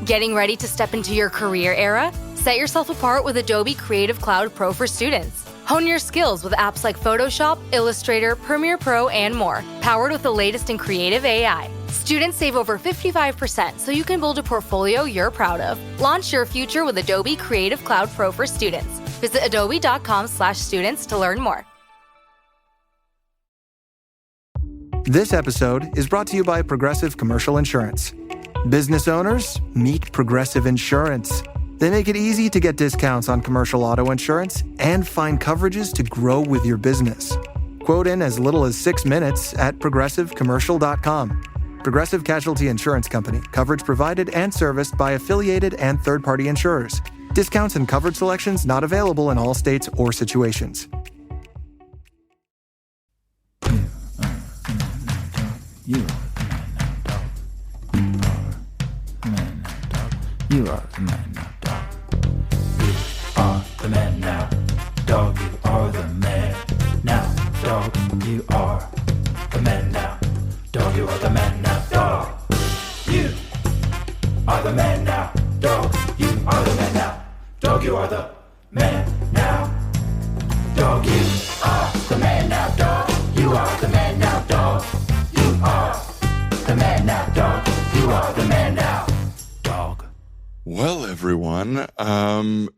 Getting ready to step into your career era? Set yourself apart with Adobe Creative Cloud Pro for students. Hone your skills with apps like Photoshop, Illustrator, Premiere Pro, and more, powered with the latest in creative AI. Students save over 55% so you can build a portfolio you're proud of. Launch your future with Adobe Creative Cloud Pro for students. Visit adobe.com/students to learn more. This episode is brought to you by Progressive Commercial Insurance. Business owners, meet Progressive Insurance. They make it easy to get discounts on commercial auto insurance and find coverages to grow with your business. Quote in as little as 6 minutes at progressivecommercial.com. Progressive Casualty Insurance Company. Coverage provided and serviced by affiliated and third-party insurers. Discounts and coverage selections not available in all states or situations. You are the man now, dog. You are the man now, dog. You are the man now, dog. You are the man now, dog. You are the man now, dog. You are the man now, dog. You are the man now, dog. You are the man now, dog. You are the man now, dog. You are the man now, dog. You are the man now, dog. You are the man now, dog. Well, everyone,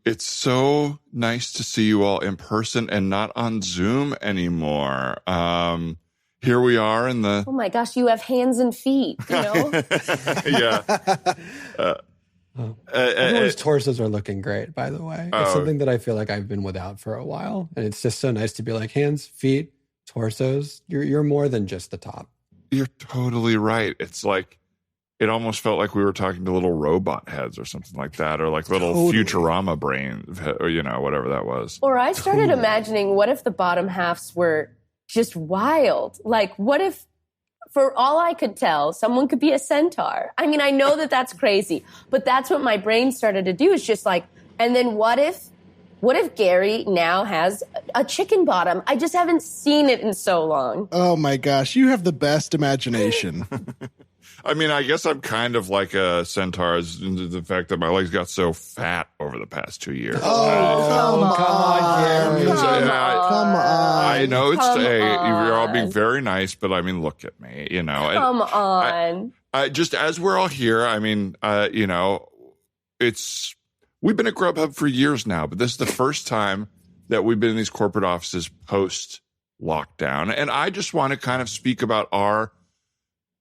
it's so nice to see you all in person and not on Zoom anymore. Here we are in the... Oh my gosh, you have hands and feet, you know? Yeah. Everyone's torsos are looking great, by the way. It's something that I feel like I've been without for a while. And it's just so nice to be like, hands, feet, torsos. You're more than just the top. You're totally right. It's like, it almost felt like we were talking to little robot heads or something like that, or like little Futurama brain, or, you know, whatever that was. Or I started imagining, what if the bottom halves were just wild? Like, what if, for all I could tell, someone could be a centaur? I mean, I know that that's crazy, but that's what my brain started to do, is just like, and then what if Gary now has a chicken bottom? I just haven't seen it in so long. Oh my gosh, you have the best imagination. I mean, I guess I'm kind of like a centaur, the fact that my legs got so fat over the past 2 years. Come on, Gary. Come on. I know you're all being very nice, but I mean, look at me, you know. Come on. I just, as we're all here, I mean, you know, we've been at Grubhub for years now, but this is the first time that we've been in these corporate offices post-lockdown. And I just want to kind of speak about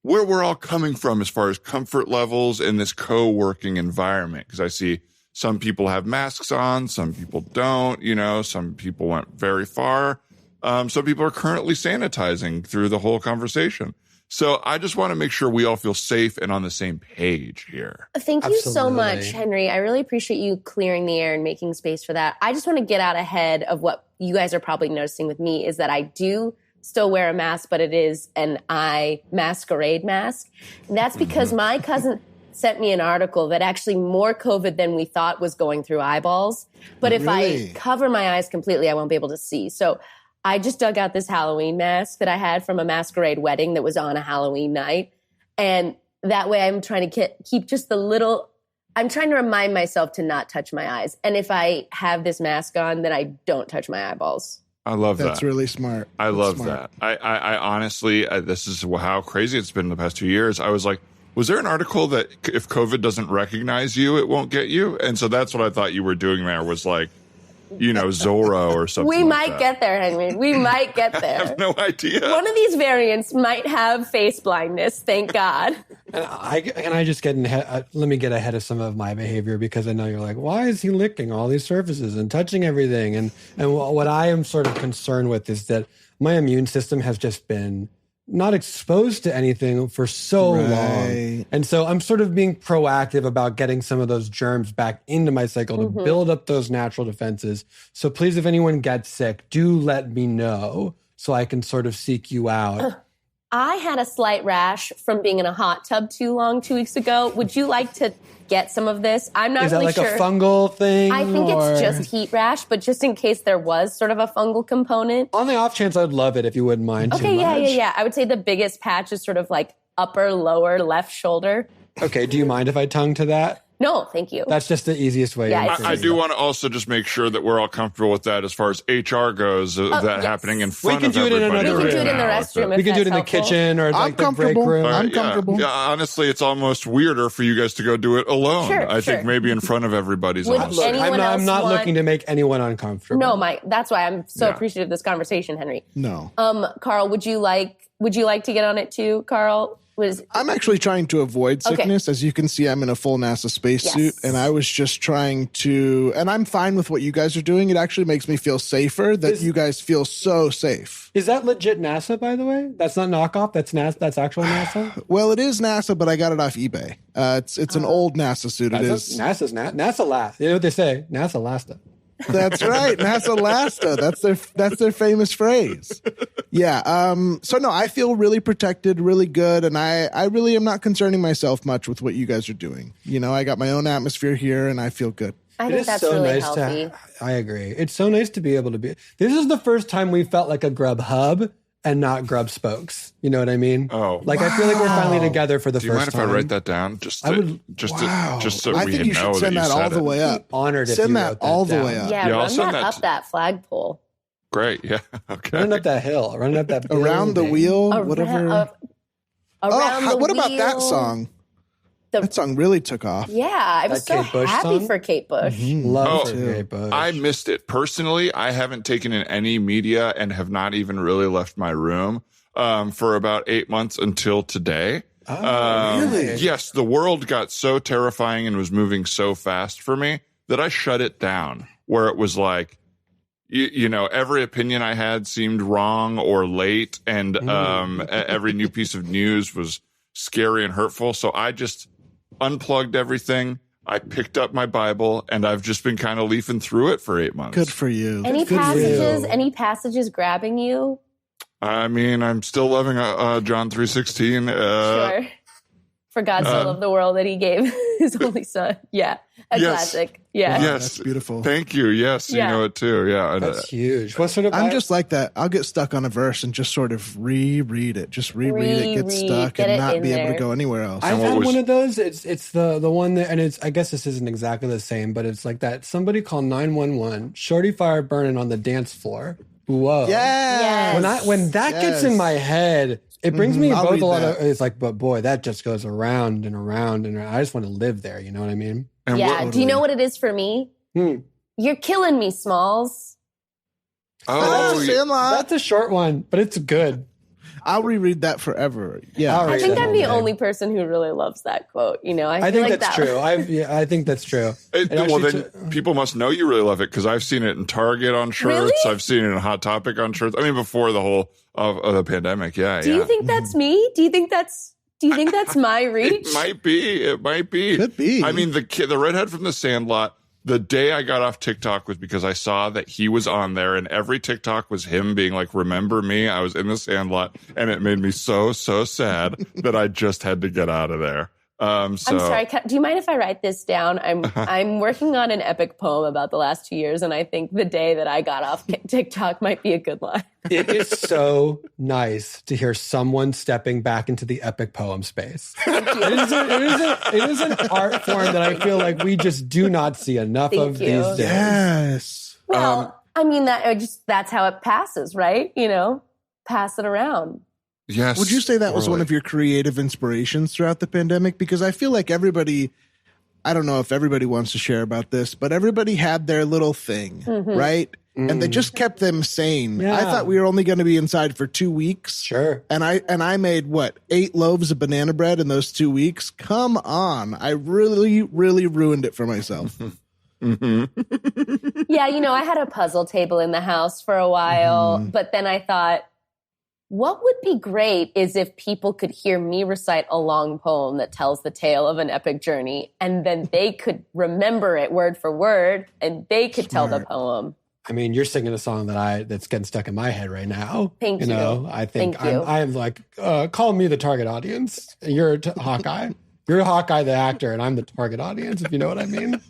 where we're all coming from as far as comfort levels in this co-working environment. Because I see some people have masks on, some people don't, you know, some people went very far. Some people are currently sanitizing through the whole conversation. So I just want to make sure we all feel safe and on the same page here. Thank you so much, Henry. I really appreciate you clearing the air and making space for that. I just want to get out ahead of what you guys are probably noticing with me, is that I do still wear a mask, but it is an eye masquerade mask. And that's because my cousin sent me an article that actually more COVID than we thought was going through eyeballs. But if I cover my eyes completely, I won't be able to see. So I just dug out this Halloween mask that I had from a masquerade wedding that was on a Halloween night. And that way I'm trying to keep just I'm trying to remind myself to not touch my eyes. And if I have this mask on, then I don't touch my eyeballs. I love that. That's really smart. I love that. I honestly, this is how crazy it's been in the past 2 years. I was like, was there an article that if COVID doesn't recognize you, it won't get you? And so that's what I thought you were doing there, was like, you know, Zorro or something. We might get there, Henry. We might get there. I have no idea. One of these variants might have face blindness, thank God. And I just let me get ahead of some of my behavior, because I know you're like, why is he licking all these surfaces and touching everything? And what I am sort of concerned with is that my immune system has just been not exposed to anything for so long. And so I'm sort of being proactive about getting some of those germs back into my cycle to build up those natural defenses. So please, if anyone gets sick, do let me know so I can sort of seek you out. I had a slight rash from being in a hot tub too long 2 weeks ago. Would you like to get some of this? I'm not really sure. Is that like a fungal thing? I think it's just heat rash, but just in case there was sort of a fungal component. On the off chance, I'd love it if you wouldn't mind too much. Yeah. I would say the biggest patch is sort of like upper, lower, left shoulder. Okay, do you mind if I tongue to that? No, thank you. That's just the easiest way. Yeah, I do want to also just make sure that we're all comfortable with that as far as HR goes, that happening in front can of do it in everybody. another We can do it room. in the restroom. We can do it in the kitchen or like the break room. I'm comfortable. Yeah, honestly, it's almost weirder for you guys to go do it alone. Sure, I think maybe in front of everybody's Would almost. anyone I'm else not want- looking to make anyone uncomfortable. No, Mike. That's why I'm so Yeah. appreciative of this conversation, Henry. No. Carl, would you like to get on it too, Carl? I'm actually trying to avoid sickness. As you can see, I'm in a full NASA spacesuit, Yes. and I was just trying to, and I'm fine with what you guys are doing. It actually makes me feel safer that you guys feel so safe. Is that legit NASA, by the way? That's not knockoff. That's NASA. That's actual NASA. Well, it is NASA, but I got it off eBay. It's an old NASA suit. It is. NASA's NASA last. You know what they say? NASA last. That's right. NASA Lasta. That's their famous phrase. Yeah. So no, I feel really protected, really good. And I really am not concerning myself much with what you guys are doing. You know, I got my own atmosphere here and I feel good. I think that's really healthy. I agree. It's so nice to be able to be. This is the first time we felt like a Grub hub and not Grub spokes. You know what I mean? Oh, like I feel like we're finally together for the do you first mind time. if I write that down? Just so I we think you should know send that that you all said the it. way up. Honored if Send you that wrote all the down. way up. Yeah, Yeah, I'll run send that that up that flagpole. Great. Yeah. Okay. Running up that hill. Running up that Around the building. wheel, whatever. Around the What about that wheel. song? That song really took off. Yeah, I was That so Kate Bush happy song? for Kate Bush. Love Oh, for Kate Bush. I missed it. Personally, I haven't taken in any media and have not even really left my room for about 8 months until today. Really? Yes, the world got so terrifying and was moving so fast for me that I shut it down, where it was like, you know, every opinion I had seemed wrong or late, and every new piece of news was scary and hurtful. So I just unplugged everything. I picked up my Bible, and I've just been kind of leafing through it for 8 months. Good for you. Any Good for you. passages grabbing you? I mean, I'm still loving John 3:16. Sure. For God so loved the world that he gave his only son. Yeah. A Yes. classic. Yeah. Yes, That's beautiful. Thank you. Yes, Yeah. you know it too. Yeah, That's huge. What sort of? I'm just like that. I'll get stuck on a verse and just sort of reread it. Just reread it, get Reread, stuck, get and it not in be able there. to go anywhere else. I've what had was- one of those. It's the one that, and it's. I guess this isn't exactly the same, but it's like that. Somebody called 911. Shorty fire burning on the dance floor. Whoa. Yes. When that gets in Yes. my head, it brings me I'll both read a lot that. of. It's like, but boy, that just goes around and around and around. I just want to live there. You know what I mean? And Yeah. what- Do you know what it is for me? You're killing me, Smalls. oh, yeah. Sandlot. That's a short one, but it's good. I'll reread that forever. Yeah. I'll I read think that I'm all the day. only person who really loves that quote. You know, I I feel think like that's that. true. I think that's true. It Well, actually then people must know you really love it because I've seen it in Target on shirts. Really? I've seen it in Hot Topic on shirts. I mean, before the whole of the pandemic. Yeah, Do you think that's me? Do you think that's my reach? It might be. It might be. Could be. I mean, the redhead from the Sandlot. The day I got off TikTok was because I saw that he was on there, and every TikTok was him being like, "Remember me? I was in the Sandlot," and it made me so sad that I just had to get out of there. So I'm sorry. Do you mind if I write this down? I'm working on an epic poem about the last 2 years, and I think the day that I got off TikTok might be a good line. It is so nice to hear someone stepping back into the epic poem space. It is an art form that I feel like we just do not see enough Thank of you. these days. Yes. Well, I mean that's how it passes, right? You know, pass it around. yes. Would you say that was totally. one of your creative inspirations throughout the pandemic? Because I feel like everybody, I don't know if everybody wants to share about this, but everybody had their little thing, right? And they just kept them sane. Yeah. I thought we were only going to be inside for 2 weeks. Sure. And I made 8 loaves of banana bread in those 2 weeks. Come on. I really, really ruined it for myself. Yeah, you know, I had a puzzle table in the house for a while, but then I thought, what would be great is if people could hear me recite a long poem that tells the tale of an epic journey, and then they could remember it word for word, and they could tell the poem. I mean, you're singing a song that's getting stuck in my head right now. Thank you. know, I think Thank you. I'm like, call me the target audience. You're Hawkeye. You're Hawkeye the actor, and I'm the target audience, if you know what I mean.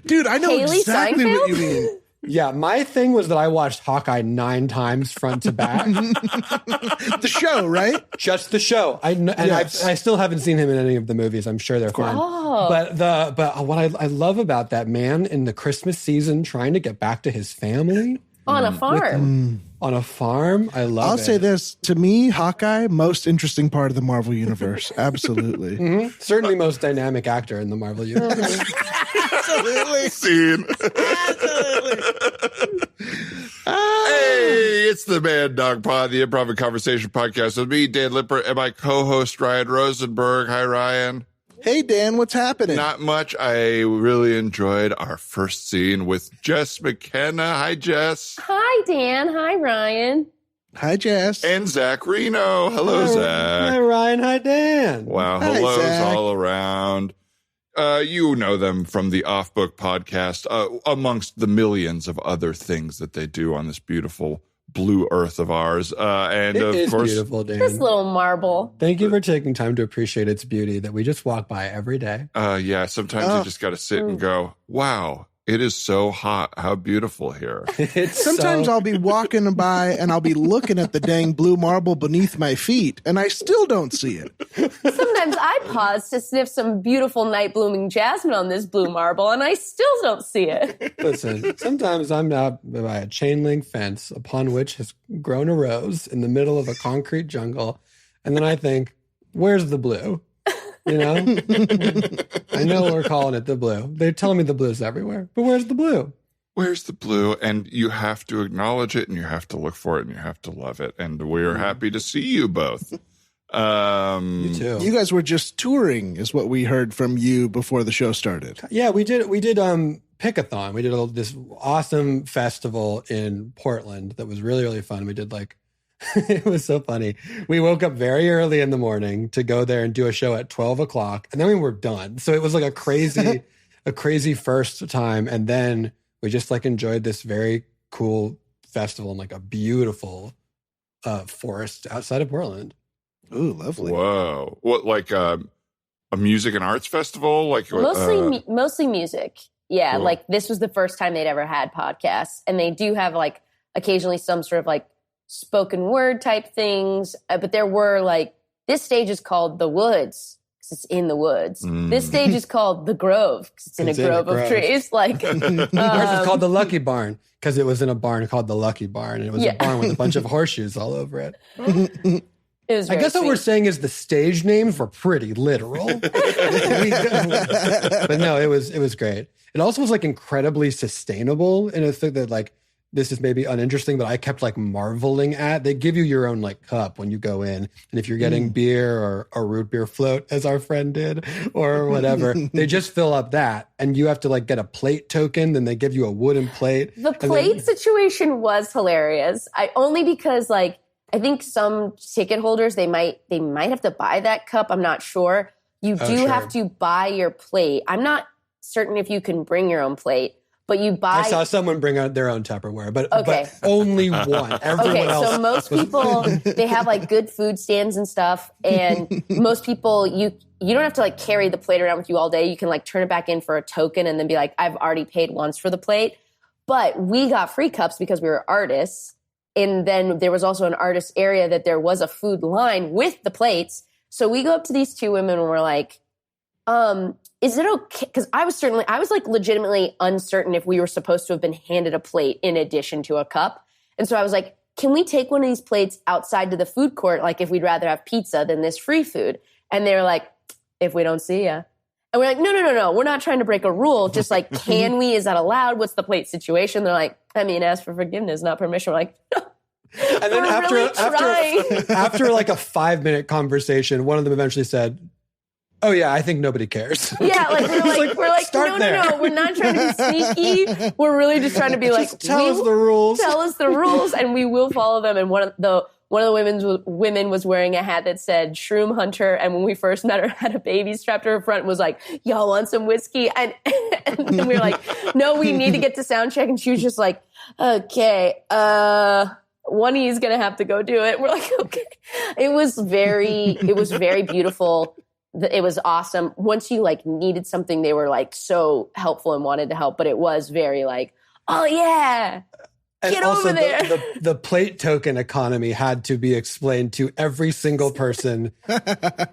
Dude, I know Haley exactly what you Seinfeld? mean. Yeah, my thing was that I watched Hawkeye 9 times front to back. The show, right? Just the show. I still haven't seen him in any of the movies. I'm sure they're fine. Oh. But what I love about that man in the Christmas season trying to get back to his family On a farm. on a farm, I love it. I'll say this. To me, Hawkeye, most interesting part of the Marvel Universe. Absolutely. Certainly most dynamic actor in the Marvel universe. Absolutely. Scene. Hey, it's the Man Dog Pod, the improv and conversation podcast with me, Dan Lipper, and my co-host, Ryan Rosenberg. Hi, Ryan. Hey, Dan, what's happening? Not much. I really enjoyed our first scene with Jess McKenna. Hi, Jess. Hi, Dan. Hi, Ryan. Hi, Jess. And Zach Reino. Hello, Zach. Hi, Ryan. Hi, Dan. Wow, Hi, hellos Zach. all around. You know them from the Off Book podcast, amongst the millions of other things that they do on this beautiful blue earth of ours. And It of is course, beautiful, Dan. This little marble. Thank you for taking time to appreciate its beauty that we just walk by every day. yeah, sometimes you just got to sit and go, wow, it is so hot. How beautiful here. Sometimes I'll be walking by and I'll be looking at the dang blue marble beneath my feet, and I still don't see it. Sometimes I pause to sniff some beautiful night blooming jasmine on this blue marble, and I still don't see it. Listen, sometimes I'm out by a chain link fence upon which has grown a rose in the middle of a concrete jungle, and then I think, where's the blue? You know? I know we're calling it the blue. They're telling me the blue's everywhere, but where's the blue? Where's the blue? And you have to acknowledge it, and you have to look for it, and you have to love it. And we're happy to see you both. You too. You guys were just touring, is what we heard from you before the show started. Yeah, we did Pickathon. We did this awesome festival in Portland that was really, really fun. We did it was so funny. We woke up very early in the morning to go there and do a show at 12 o'clock, and then we were done. So it was like a crazy first time. And then we just enjoyed this very cool festival in a beautiful forest outside of Portland. Ooh, lovely. Whoa. What, a music and arts festival? Mostly music. Yeah, Cool. This was the first time they'd ever had podcasts, and they do have occasionally some sort of spoken word type things, but there were this stage is called The Woods because it's in the woods. This stage is called The Grove because it's in a grove of trees. Ours is called The Lucky Barn because it was in a barn called The Lucky Barn, and it was a barn with a bunch of horseshoes all over it. It was I guess sweet. what we're saying is the stage names were pretty literal. But no, it was great. It also was incredibly sustainable in a thing that this is maybe uninteresting, but I kept marveling at. They give you your own cup when you go in. And if you're getting beer or a root beer float, as our friend did, or whatever, they just fill up that. And you have to get a plate token. Then they give you a wooden plate. The plate situation was hilarious. Only because I think some ticket holders, they might have to buy that cup. I'm not sure. You do have to buy your plate. I'm not certain if you can bring your own plate. But you buy. I saw someone bring out their own Tupperware, but only one. Everyone else. So most people, they have good food stands and stuff, and most people you don't have to carry the plate around with you all day. You can turn it back in for a token and then be I've already paid once for the plate. But we got free cups because we were artists, and then there was also an artist area that there was a food line with the plates. So we go up to these two women and we're is it okay? Because I was legitimately uncertain if we were supposed to have been handed a plate in addition to a cup. And so I was can we take one of these plates outside to the food court? If we'd rather have pizza than this free food. And they were if we don't see ya. And we're no. We're not trying to break a rule. Just can we? Is that allowed? What's the plate situation? They're ask for forgiveness, not permission. We're no. And then after a 5-minute conversation, one of them eventually said, "Oh yeah, I think nobody cares." Yeah, no, we're not trying to be sneaky. We're really just trying to be just tell us the rules. Tell us the rules, and we will follow them. And one of the women was wearing a hat that said "Shroom Hunter," and when we first met her, had a baby strapped to her front. And was "Y'all want some whiskey?" And we were "No, we need to get to sound check." And she was just "Okay, one of you's gonna have to go do it." We're "Okay." It was very beautiful. It was awesome. Once you needed something, they were so helpful and wanted to help. But it was very Oh, yeah. And Get also over there. The plate token economy had to be explained to every single person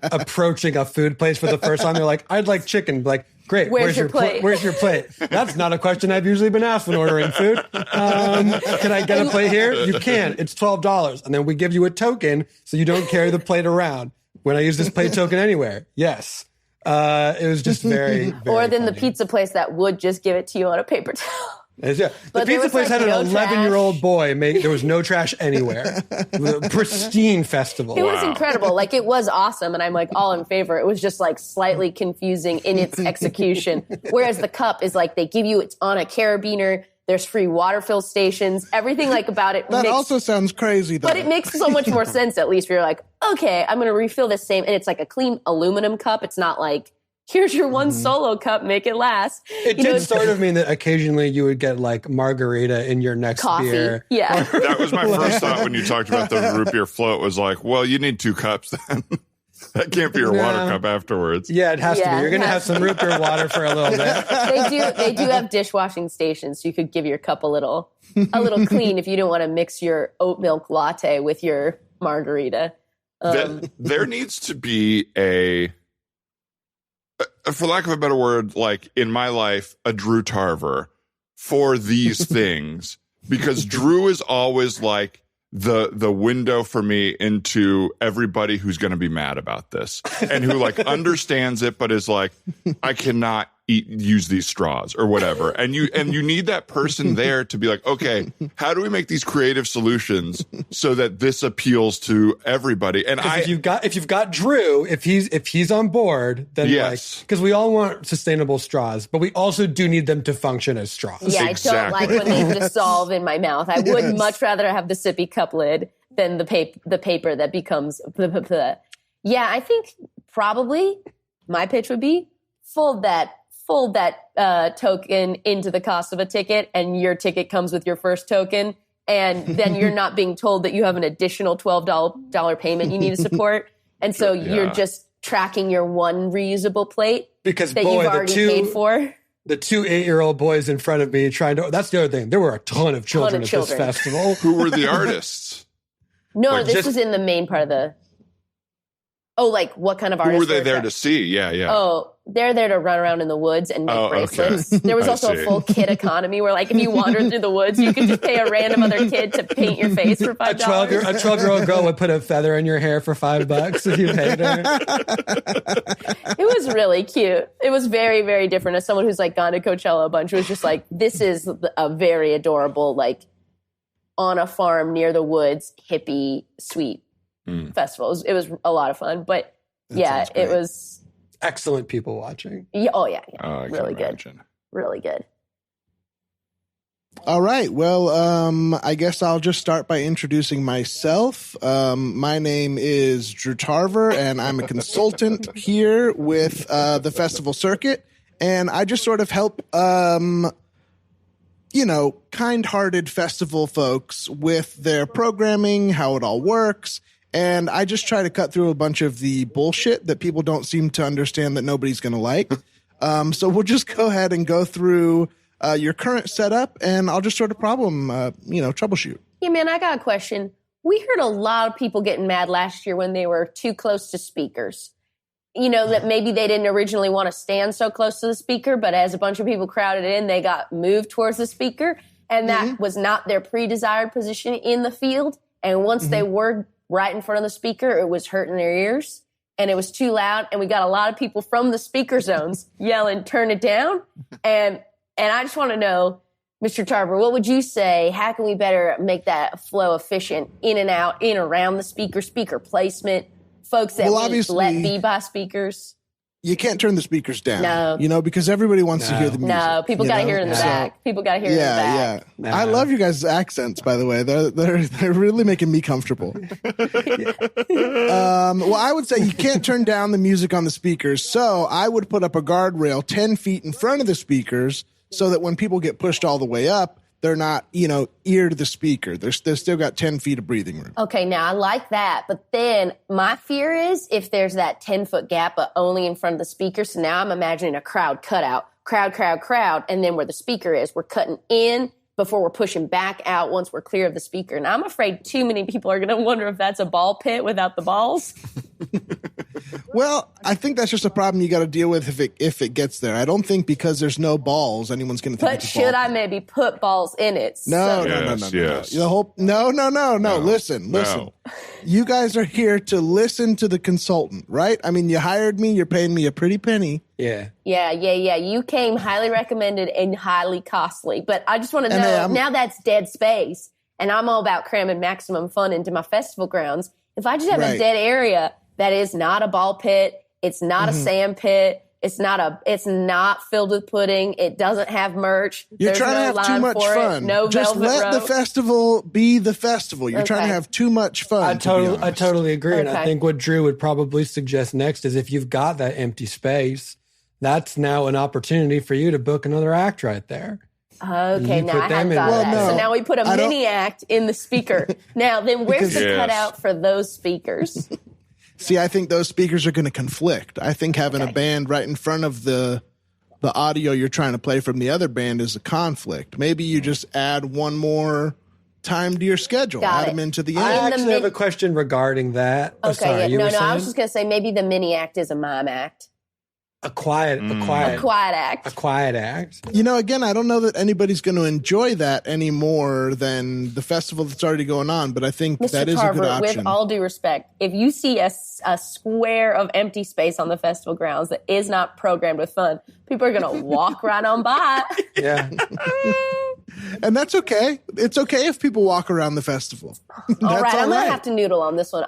approaching a food place for the first time. They're like, I'd like chicken. Like, great. Where's your plate? Where's your plate? That's not a question I've usually been asked when ordering food. Can I get a plate here? You can. It's $12. And then we give you a token so you don't carry the plate around. When I use this plate token anywhere. Yes. It was just very, very Or then funny. the pizza place that would just give it to you on a paper towel. Yeah. The But there pizza was, place like, had no an 11-year-old boy. There was no trash anywhere. It was a pristine festival. It was incredible. Like, it was awesome. And I'm like all in favor. It was just like slightly confusing in its execution. Whereas the cup is like, they give you, it's on a carabiner. There's free water fill stations. Everything like about it. That also sounds crazy, though. But it makes so much more sense, at least, where you're like, okay, I'm going to refill this same. And it's like a clean aluminum cup. It's not like, here's your one solo cup, make it last. It did sort of mean that occasionally you would get like margarita in your next coffee. beer. Yeah. That was my first thought when you talked about the root beer float was like, well, you need 2 cups then. That can't be your water cup afterwards. Yeah, it has to be. Yeah, You're going to have some root beer water for a little bit. They do have dishwashing stations, so you could give your cup a little clean if you don't want to mix your oat milk latte with your margarita. There needs to be for lack of a better word, like in my life, a Drew Tarver for these things, because Drew is always like the window for me into everybody who's going to be mad about this and who like understands it, but is like, I cannot use these straws or whatever. And you need that person there to be like, okay, how do we make these creative solutions so that this appeals to everybody? And if you've got Drew, if he's on board, then yes, because we all want sustainable straws, but we also do need them to function as straws. Yeah, exactly. I don't like when they dissolve in my mouth. I would much rather have the sippy cup lid than the paper that becomes Yeah, I think probably my pitch would be fold that token into the cost of a ticket, and your ticket comes with your first token, and then you're not being told that you have an additional $12 payment you need to support, and so you're just tracking your one reusable plate because that you've already paid for. The 2 8-year-old boys in front of me that's the other thing. There were a ton of children at this festival. Who were the artists? No, Like, this was in the main part of the. Oh, like what kind of artists? Who were they there to see? Yeah. Oh, they're there to run around in the woods and make bracelets. Okay. There was also a full kid economy where, like, if you wandered through the woods, you could just pay a random other kid to paint your face for $5. A 12-year-old girl would put a feather in your hair for $5 if you paid her. It was really cute. It was very, very different. As someone who's like gone to Coachella a bunch, it was just like, this is a very adorable, like, on a farm near the woods, hippie, sweet festival. It was a lot of fun, but it was excellent people watching. Yeah, yeah. Really good. Really good. All right. Well, I guess I'll just start by introducing myself. My name is Drew Tarver, and I'm a consultant here with the festival circuit. And I just sort of help, kind-hearted festival folks with their programming, how it all works. And I just try to cut through a bunch of the bullshit that people don't seem to understand that nobody's going to like. So we'll just go ahead and go through your current setup, and I'll just sort of troubleshoot. Yeah, man, I got a question. We heard a lot of people getting mad last year when they were too close to speakers. That maybe they didn't originally want to stand so close to the speaker, but as a bunch of people crowded in, they got moved towards the speaker, and that was not their pre-desired position in the field. And once they were right in front of the speaker, it was hurting their ears, and it was too loud, and we got a lot of people from the speaker zones yelling, turn it down. And I just want to know, Mr. Tarver, what would you say? How can we better make that flow efficient in and out, in and around the speaker placement, folks that let be by speakers? You can't turn the speakers down, because everybody wants to hear the music. No, people got to hear it in the back. People got to hear it in the back. Yeah. I love you guys' accents, by the way. They're really making me comfortable. Well, I would say you can't turn down the music on the speakers, so I would put up a guardrail 10 feet in front of the speakers so that when people get pushed all the way up, they're not, ear to the speaker. They've still got 10 feet of breathing room. Okay, now I like that. But then my fear is if there's that 10-foot gap, but only in front of the speaker. So now I'm imagining a crowd cutout. Crowd. And then where the speaker is, we're cutting in before we're pushing back out once we're clear of the speaker. And I'm afraid too many people are going to wonder if that's a ball pit without the balls. Well, I think that's just a problem you got to deal with if it gets there. I don't think because there's no balls, anyone's going to think But it's a ball should I pit. maybe put balls in it? No. Yes. The whole no. Listen. You guys are here to listen to the consultant, right? I mean, you hired me. You're paying me a pretty penny. Yeah. Yeah. You came highly recommended and highly costly. But I just want to And know, now that's dead space, and I'm all about cramming maximum fun into my festival grounds. If I just have a dead area that is not a ball pit, it's not a sand pit, it's not filled with pudding, it doesn't have merch. You're there's trying no to have too line much for it, fun. no Just velvet let the rope. festival be the festival. You're trying to have too much fun. I to be honest. totally agree. And I Okay. think what Drew would probably suggest next is if you've got that empty space, that's now an opportunity for you to book another act right there. Okay, You now put I them hadn't in thought of there. that. Well, So no, now we put a I don't- mini act in the speaker. Now, then where's the Yes. cutout for those speakers? See, I think those speakers are going to conflict. I think having a band right in front of the audio you're trying to play from the other band is a conflict. Maybe you just add one more time to your schedule. Got add it. them into the I end. actually have a question regarding that. Oh, Okay, sorry, you were I was saying? just going to say maybe the mini act is a mime act. A quiet Quiet act. act. You know, again, I don't know that anybody's going to enjoy that any more than the festival that's already going on, but I think Mr. that is Carver, a good option. with all due respect, if you see a square of empty space on the festival grounds that is not programmed with fun, people are going to walk right on by. Yeah. And that's okay. It's okay if people walk around the festival. That's All right, I'm going right. to have to noodle on this one.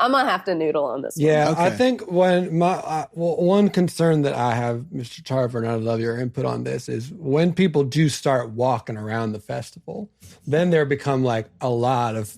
Yeah, Okay. I think when one concern that I have, Mr. Tarver, and I'd love your input on this, is when people do start walking around the festival, then there become like a lot of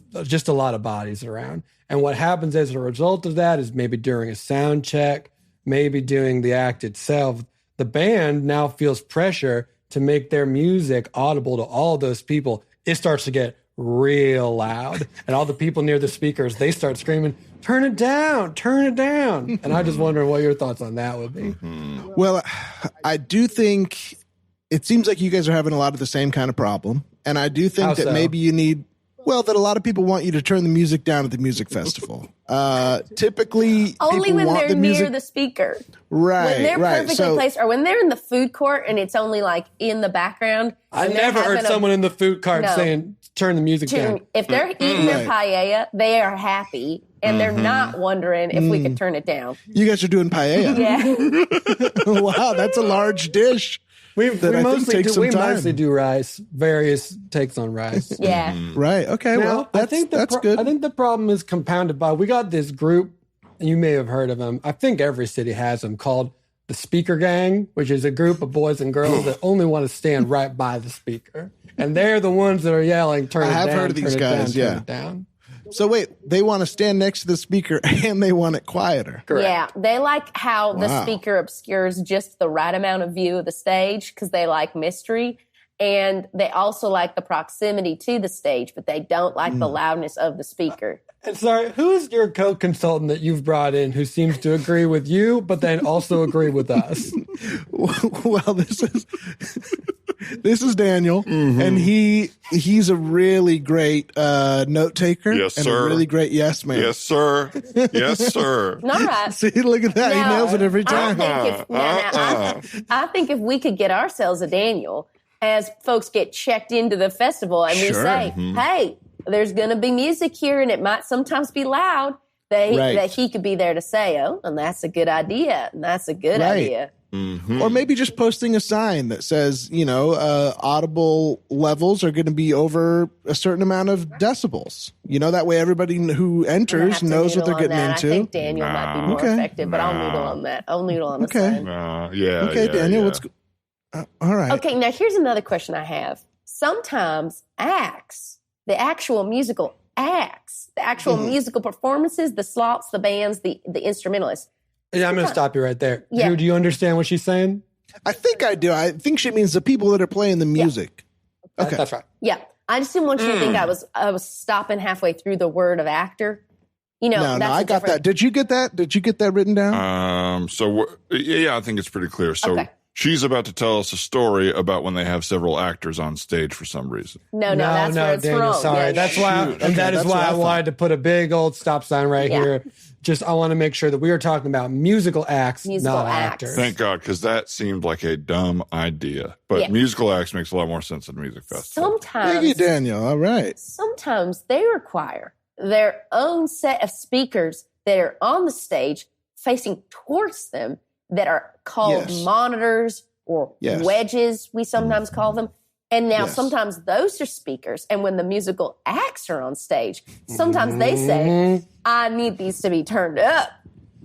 bodies around. And what happens as a result of that is maybe during a sound check, maybe during the act itself, the band now feels pressure to make their music audible to all those people. It starts to get real loud. And all the people near the speakers, they start screaming, turn it down, turn it down. And I just wonder what your thoughts on that would be. Well, I do think it seems like you guys are having a lot of the same kind of problem. And I do think How that so? maybe you need, that a lot of people want you to turn the music down at the music festival. Typically, Only people when want they're the music. near the speaker. Right, When they're right. perfectly So, placed, or when they're in the food court and it's only like in the background. I and they're never heard having a- someone in the food cart No. saying, turn the music down. If they're eating their Right. paella, they are happy and they're not wondering if we could turn it down. you guys are doing paella. Yeah. Wow, that's a large dish. We that I think mostly takes some time. mostly do rice, various takes on rice. Yeah. Right. Okay. Now, Well, that's good. I think the problem is compounded by, we got this group, and you may have heard of them. I think every city has them, called the Speaker Gang, which is a group of boys and girls that only want to stand right by the speaker. And they're the ones that are yelling, turn I it have down, heard of these turn it guys, down, yeah. turn it down. So wait, they want to stand next to the speaker and they want it quieter. Yeah. They like how the Wow. speaker obscures just the right amount of view of the stage because they like mystery. And they also like the proximity to the stage, but they don't like the loudness of the speaker. And sorry, who is your co-consultant that you've brought in who seems to agree with you, but then also agree with us? Well, this is Daniel, and he's a really great note taker. Yes, and sir. a really great yes man. Yes, sir. Yes, sir. All right. See, look at that. He Now, nails it every time. I think if we could get ourselves a Daniel, as folks get checked into the festival and we Sure. say, hey, there's going to be music here and it might sometimes be loud, that he could be there to say, oh, and that's a good idea. And that's a good Right. idea. Or maybe just posting a sign that says, audible levels are going to be over a certain amount of decibels. That way everybody who I'm gonna enters have to knows what noodle they're on getting that. into. I think Daniel might be more Okay. effective, but I'll noodle on that. I'll noodle on the Okay. sign. Yeah. Okay, yeah, Daniel, yeah. let's go. All right. Okay, now here's another question I have. Sometimes acts, the actual musical acts, the actual musical performances, the slots, the bands, the instrumentalists. Yeah, I'm going to stop you right there. Yeah. Drew, do you understand what she's saying? I think I do. I think she means the people that are playing the music. Okay. That's right. Yeah, I just didn't want you to think I was stopping halfway through the word of actor. No, that's I a got different- that. Did you get that? Did you get that written down? I think it's pretty clear. So Okay. she's about to tell us a story about when they have several actors on stage for some reason. No, that's where it's Daniel, wrong. sorry. Yeah, That's why, and that is why I wanted to put a big old stop sign right here. Just, I want to make sure that we are talking about musical acts, not actors. Thank God, because that seemed like a dumb idea. But musical acts makes a lot more sense than music festival. Sometimes, thank you, Daniel. All right. Sometimes they require their own set of speakers that are on the stage facing towards them that are called monitors or wedges, we sometimes call them. And now sometimes those are speakers. And when the musical acts are on stage, sometimes they say, I need these to be turned up.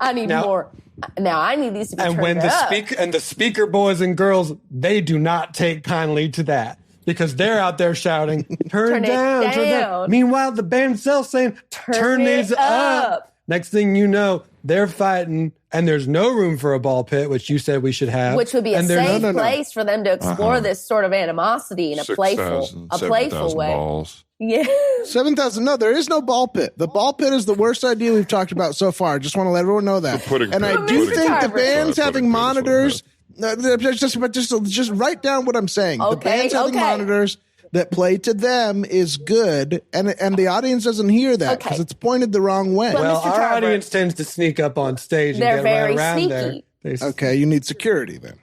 I need more. Now I need these to be turned up. And the speaker boys and girls, they do not take kindly to that. Because they're out there shouting, turn it down. Meanwhile, the band itself saying, turn these up. Next thing you know, they're fighting, and there's no room for a ball pit, which you said we should have. Which would be a safe place for them to explore this sort of animosity in a playful way. Balls. Yeah. 7,000. No, there is no ball pit. The ball pit is the worst idea we've talked about so far. Just want to let everyone know that. And I do think the band's having monitors. Just write down what I'm saying. The band's having monitors that play to them is good, and the audience doesn't hear that because it's pointed the wrong way. Well, our audience tends to sneak up on stage and get right around sneaky. there. Okay, you need security then.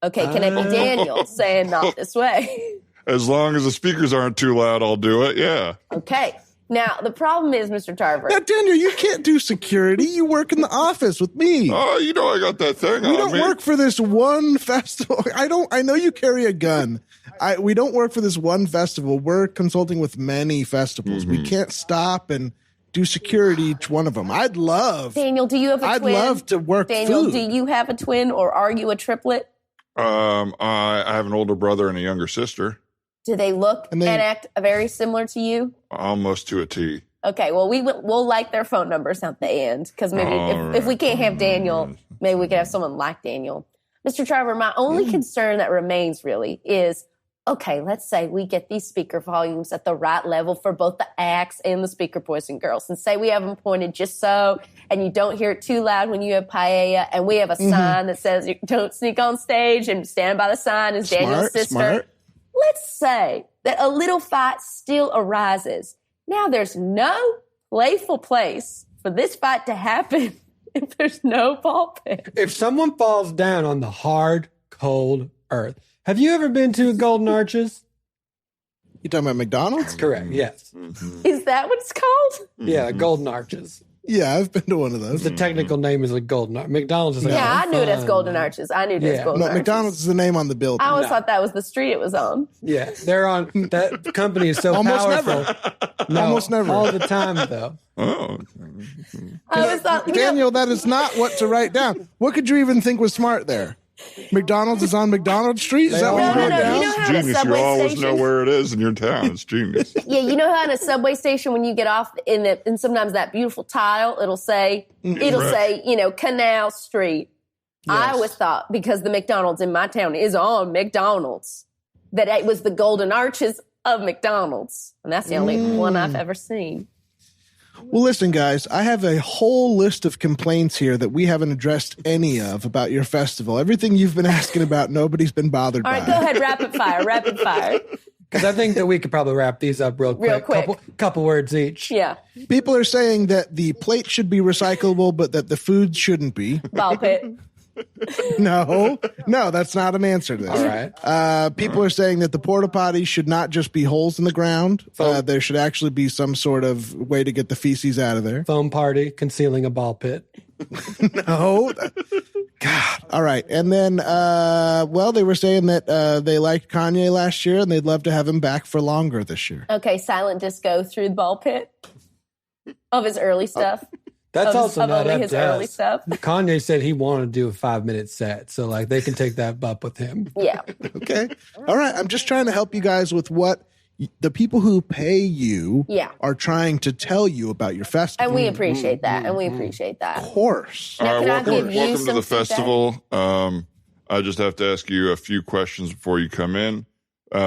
Okay, can it be Daniel saying not this way? As long as the speakers aren't too loud, I'll do it. Yeah. Okay. Now, the problem is, Mr. Tarver. Now, Daniel, you can't do security. You work in the office with me. Oh, you know I got that thing we don't work for this one festival. I know you carry a gun. We don't work for this one festival. We're consulting with many festivals. We can't stop and do security each one of them. Daniel, do you have a twin? I'd love to work Daniel, food. do you have a twin, or are you a triplet? I have an older brother and a younger sister. Do they look and act very similar to you? Almost to a T. Okay, well, we'll like their phone numbers at the end, because maybe if we can't have Daniel, maybe we could have someone like Daniel. Mr. Tarver, my only concern that remains really is, okay, let's say we get these speaker volumes at the right level for both the acts and the speaker boys and girls, and say we have them pointed just so, and you don't hear it too loud when you have paella, and we have a sign that says, don't sneak on stage, and stand by the sign is Daniel's sister. Smart. Let's say that a little fight still arises. Now there's no playful place for this fight to happen if there's no ball pit. If someone falls down on the hard, cold earth, have you ever been to Golden Arches? You talking about McDonald's? Correct, yes. Is that what it's called? Yeah, Golden Arches. Yeah, I've been to one of those. The technical name is like Golden Arches. McDonald's is like, I knew it as Golden Arches. I knew it as Golden Arches. McDonald's is the name on the building. I always thought that was the street it was on. Yeah, they're on. That company is so Almost powerful. Never. No, Almost never. All the time, though. Oh. I always thought, Daniel, that is not what to write down. What could you even think was smart there? McDonald's is on McDonald Street? Is that what you wrote down? You know how Genius. You always know where it is in your town. It's genius. Yeah, you know how in a subway station when you get off in sometimes that beautiful tile, it'll say, Canal Street. Yes. I always thought, because the McDonald's in my town is on McDonald's, that it was the Golden Arches of McDonald's. And that's the only one I've ever seen. Well, listen, guys, I have a whole list of complaints here that we haven't addressed any of about your festival. Everything you've been asking about, nobody's been bothered by. All right, go ahead, rapid fire. Because I think that we could probably wrap these up real quick. Couple words each. Yeah. People are saying that the plate should be recyclable, but that the food shouldn't be. Ball pit. No, that's not an answer to this. All right. People are saying that the porta potties should not just be holes in the ground. There should actually be some sort of way to get the feces out of there. Foam party, concealing a ball pit. No. God. All right. And then, they were saying that they liked Kanye last year and they'd love to have him back for longer this year. Okay, silent disco through the ball pit of his early stuff. That's also not up his to early us. stuff. Kanye said he wanted to do a 5-minute set, so they can take that up with him. Yeah. Okay. All right. I'm just trying to help you guys with what the people who pay you are trying to tell you about your festival. And we appreciate that. Of course. All right, welcome to the feedback? festival. I just have to ask you a few questions before you come in.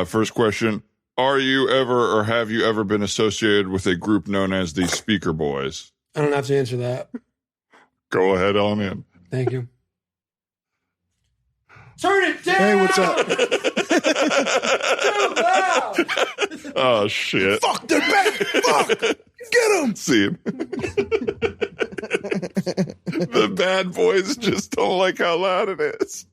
First question, are you ever or have you ever been associated with a group known as the Speaker Boys? I don't have to answer that. Go ahead on in. Thank you. Turn it down. Hey, what's up? Too loud. Oh shit! Fuck, they're back. Fuck, get them. See, the bad boys just don't like how loud it is.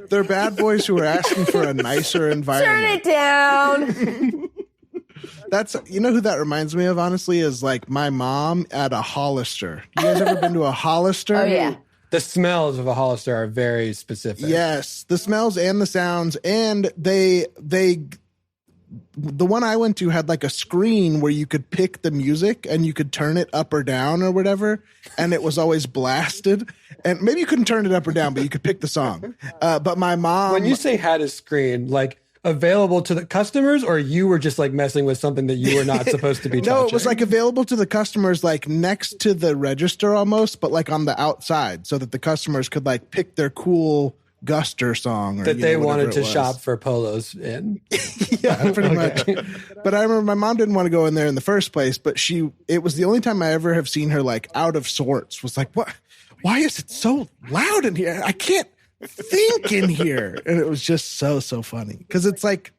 They're bad boys who are asking for a nicer Turn environment. it down. That's, you know who that reminds me of, honestly, is like my mom at a Hollister. You guys ever been to a Hollister? Oh, yeah. The smells of a Hollister are very specific. Yes, the smells and the sounds, and the one I went to had like a screen where you could pick the music and you could turn it up or down or whatever, and it was always blasted. And maybe you couldn't turn it up or down, but you could pick the song. But my mom, When you say had a screen, like available to the customers, or you were just like messing with something that you were not supposed to be touching? no, it was like available to the customers, like next to the register almost, but like on the outside, so that the customers could like pick their cool Guster song or, that you they know, wanted whatever to it was. shop for polos in. Yeah, pretty much. But I remember my mom didn't want to go in there in the first place, but it was the only time I ever have seen her like out of sorts, was like, what? Why is it so loud in here? I can't think in here. And it was just so funny because it's like,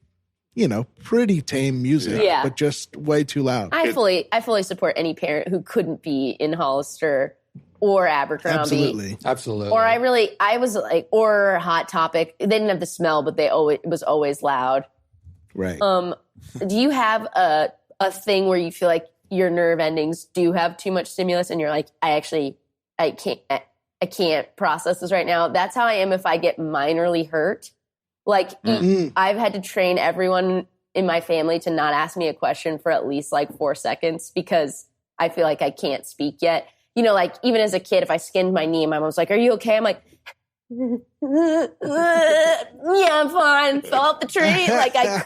you know, pretty tame music, Yeah. but just way too loud. I fully support any parent who couldn't be in Hollister or Abercrombie. Absolutely. Or I was like, or Hot Topic. They didn't have the smell, but it was always loud. Right. Do you have a thing where you feel like your nerve endings do have too much stimulus and you're like, I can't process this right now? That's how I am if I get minorly hurt. Like I've had to train everyone in my family to not ask me a question for at least like 4 seconds because I feel like I can't speak yet. You know, like even as a kid, if I skinned my knee, my mom was like, "Are you okay?" I'm like, "Yeah, I'm fine." Fell off the tree. Like I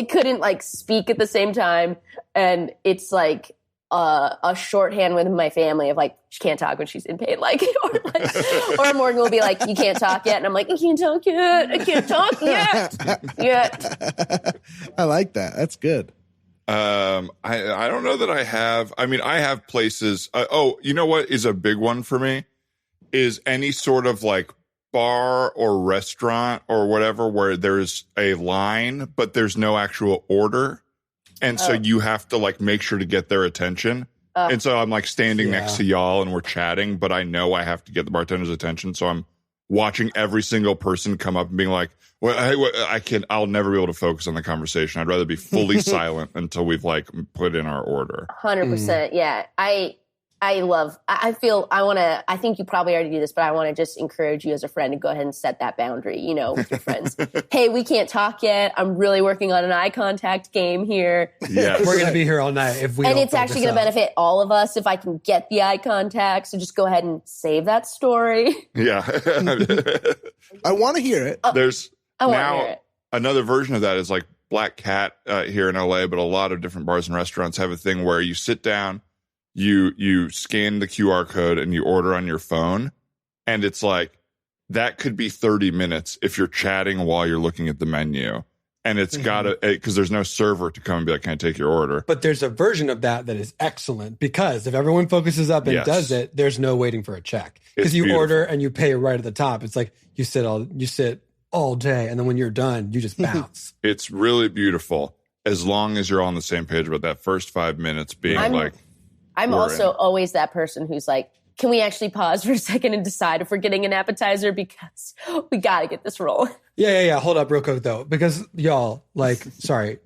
couldn't like speak at the same time, and it's like a shorthand with my family of like, she can't talk when she's in pain, or Morgan will be like, "You can't talk yet," and I'm like, "I can't talk yet. I can't talk yet." I like that. That's good. I don't know that I have. I mean, I have places. You know what is a big one for me is any sort of like bar or restaurant or whatever where there's a line, but there's no actual order. And so you have to like make sure to get their attention. And so I'm like standing next to y'all and we're chatting, but I know I have to get the bartender's attention. So I'm watching every single person come up and being like, well, I'll never be able to focus on the conversation. I'd rather be fully silent until we've like put in our order. 100%. Yeah. I think you probably already do this, but I want to just encourage you as a friend to go ahead and set that boundary, you know, with your friends. Hey, we can't talk yet. I'm really working on an eye contact game here. Yes. We're going to be here all night if we And don't it's actually going focus to up. benefit all of us if I can get the eye contact. So just go ahead and save that story. Yeah. I want to hear it. There's I want to now hear it. another version of that is like Black Cat here in LA, but a lot of different bars and restaurants have a thing where you sit down, you scan the QR code and you order on your phone. And it's like, that could be 30 minutes if you're chatting while you're looking at the menu. And it's gotta, because there's no server to come and be like, can I take your order? But there's a version of that is excellent because if everyone focuses up and Yes. does it, there's no waiting for a check. It's Because you beautiful. order and you pay right at the top. It's like you sit all day, and then when you're done, you just bounce. It's really beautiful as long as you're on the same page about that first 5 minutes being I'm we're also in. always that person who's like, can we actually pause for a second and decide if we're getting an appetizer because we got to get this rolling. Yeah. Hold up real quick, though, because y'all, like, sorry,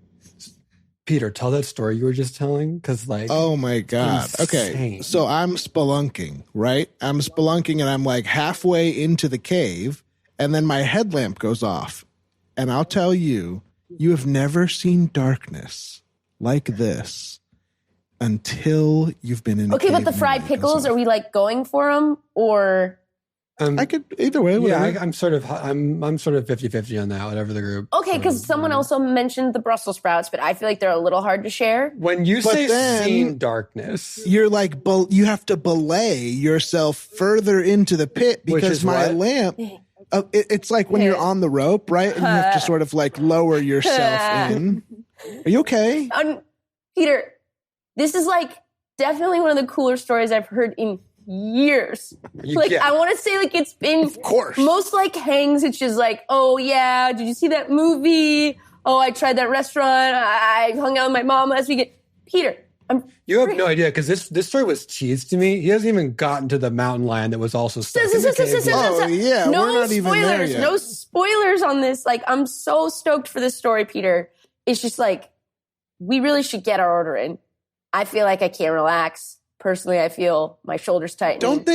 Peter, tell that story you were just telling, because, like... Oh, my God. Okay, insane. so I'm spelunking, right? I'm spelunking, and I'm, like, halfway into the cave, and then my headlamp goes off. And I'll tell you, you have never seen darkness like this until you've been in a Okay, cave but the and fried your light goes pickles, off. are we, like, going for them, or... I could, either way, Yeah, whatever. I'm sort of 50-50 on that, whatever the group. Okay, because someone also mentioned the Brussels sprouts, but I feel like they're a little hard to share. When you But say then- seen darkness, You're like, you have to belay yourself further into the pit Which because is my what? lamp. It's like when you're on the rope, right? And you have to sort of like lower yourself in. Are you okay? Peter, this is like definitely one of the cooler stories I've heard in years. Yeah. I want to say like it's been, Of course. most like hangs. It's just like, oh yeah, did you see that movie? Oh, I tried that restaurant. I hung out with my mom last weekend. Peter, You have no idea because this story was teased to me. He hasn't even gotten to the mountain lion that was also stuck in the cave. Oh, yeah, no we're not even there spoilers. yet. No spoilers on this. Like, I'm so stoked for this story, Peter. It's just like, we really should get our order in. I feel like I can't relax. Personally, I feel my shoulders tighten. Don't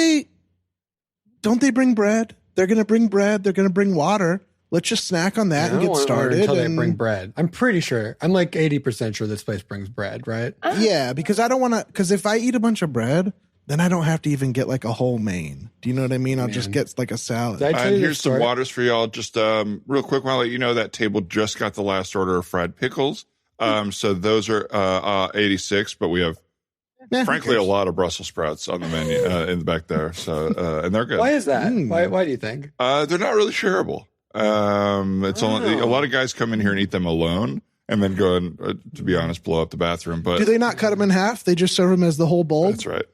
they bring bread? They're going to bring bread. They're going to bring water. Let's just snack on that and get started. Until they bring bread. I'm pretty sure. I'm like 80% sure this place brings bread, right? Yeah, because I don't want to, because if I eat a bunch of bread, then I don't have to even get like a whole main. Do you know what I mean? I'll just get like a salad. Did I tell you And this here's some story? waters for y'all. Just real quick, want to let you know that table just got the last order of fried pickles. So those are 86, but we have, frankly, a lot of Brussels sprouts on the menu in the back there. So and they're good. Why is that? Why do you think? They're not really shareable. It's only a lot of guys come in here and eat them alone, and then go and, to be honest, blow up the bathroom. But Do they not cut them in half? They just serve them as the whole bowl? that's right.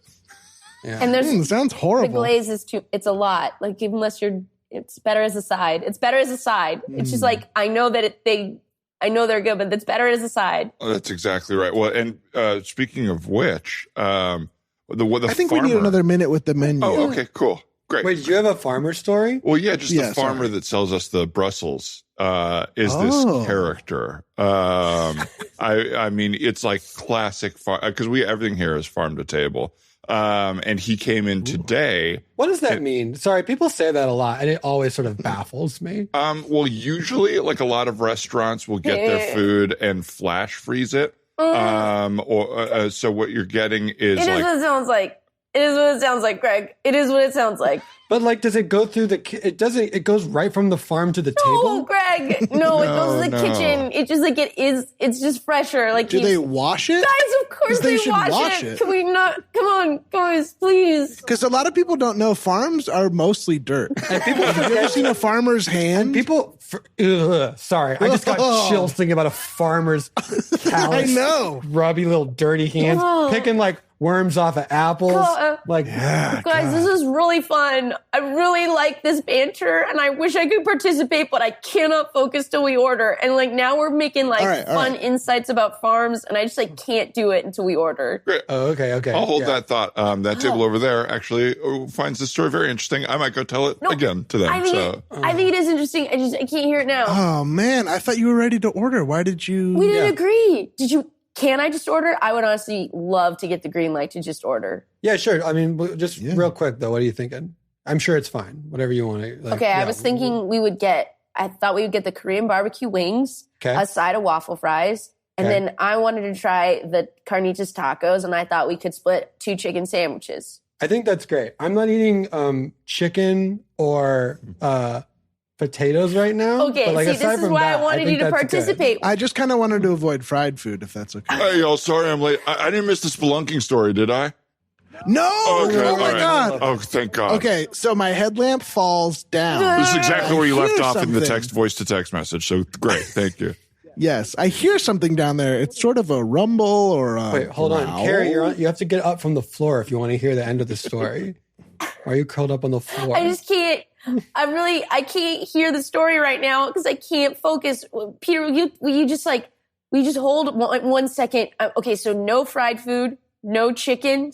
Yeah. And there's Sounds the horrible. glaze is too. It's a lot. Like unless you're, it's better as a side. It's better as a side. It's just like I know that I know they're good, but it's better as a side. Oh, that's exactly right. Well, and speaking of which, the I think we need farmer- another minute with the menu. Oh, okay, cool, great. Wait, do you have a farmer story? Well, yeah, just Yeah, the farmer sorry. that sells us the Brussels is Oh. this character. I mean, it's like classic because everything here is farm to table. And he came in today. What does that mean? Sorry, people say that a lot, and it always sort of baffles me. Well, usually, like a lot of restaurants will get their food and flash freeze it. So what you're getting is It is like what it sounds like. It is what it sounds like, Greg. It is what it sounds like. But like, does it go through it doesn't, it goes right from the farm to the Oh, table? Greg. No, it goes to the No. kitchen. It just like it's just fresher. Like Do they wash it? guys, of course 'Cause they they should wash wash it. it. Can we not? Come on, guys, please. Because a lot of people don't know farms are mostly dirt. Have you ever seen a farmer's hand? Sorry, I just got chills thinking about a farmer's I callous, know. grubby little dirty hands Oh. picking like worms off of apples. Like, Guys, this is really fun. I really like this banter, and I wish I could participate, but I cannot focus till we order. And like now we're making like All right, fun insights about farms, and I just like can't do it until we order. oh, okay. I'll hold yeah. that thought. That table over there actually finds this story very interesting. I might go tell it again to them. I think I think it is interesting. I can't hear it now. Oh man, I thought you were ready to order. Why did you? We didn't agree. Did you? Can I just order? I would honestly love to get the green light to just order. Yeah, sure. I mean, just real quick though, what are you thinking? I'm sure it's fine. Whatever you want to. Like, Okay, I was thinking I thought we would get the Korean barbecue wings, Okay. a side of waffle fries, and Okay. then I wanted to try the carnitas tacos, and I thought we could split 2 chicken sandwiches. I think that's great. I'm not eating chicken or potatoes right now. Okay, but, like, see, aside this is from why that, I wanted think you to that's good. participate. I just kind of wanted to avoid fried food, if that's okay. Hey, y'all, sorry I'm late. I didn't miss the spelunking story, did I? No! Okay, Oh all my right. god! Oh, thank God. Okay, so my headlamp falls down. This is exactly where you left Here's off in the something. text voice to text message. So great. Thank you. Yes, I hear something down there. It's sort of a rumble or a Wait, hold on, growl. Carrie. You have to get up from the floor if you want to hear the end of the story. Why are you curled up on the floor? I just can't. I can't hear the story right now because I can't focus. Peter, will you just hold 1 second? Okay, so no fried food, no chicken.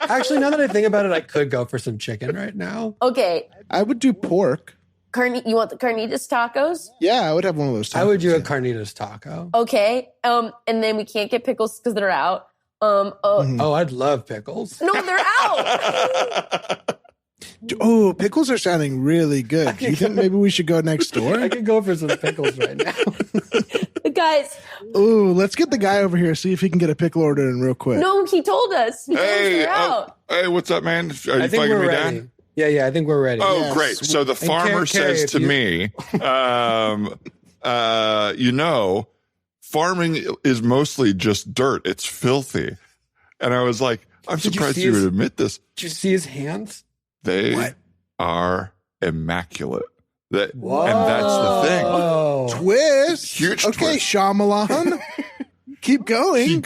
Actually, now that I think about it, I could go for some chicken right now. Okay, I would do pork. you want the carnitas tacos? Yeah, I would have one of those. I would do a tacos, carnitas taco. Okay, and then we can't get pickles because they're out. Oh, I'd love pickles. No, they're out. yeah. Oh, pickles are sounding really good. Do you think maybe we should go next door? I could go for some pickles right now. Guys, Ooh, let's get the guy over here, see if he can get a pickle order in real quick. no, he told us. He told us Hey, they're out. hey, what's up, man? Are you I think flagging we're me ready. down? Yeah, I think we're ready. Oh, Yes. great. So the farmer Carrie, says if to you- me, farming is mostly just dirt. It's filthy. And I was like, I'm Did you surprised see you his- would admit this. Did you see his hands? They are immaculate. And that's the thing. Oh, Twist. Huge Okay, twist. Shyamalan. Keep going.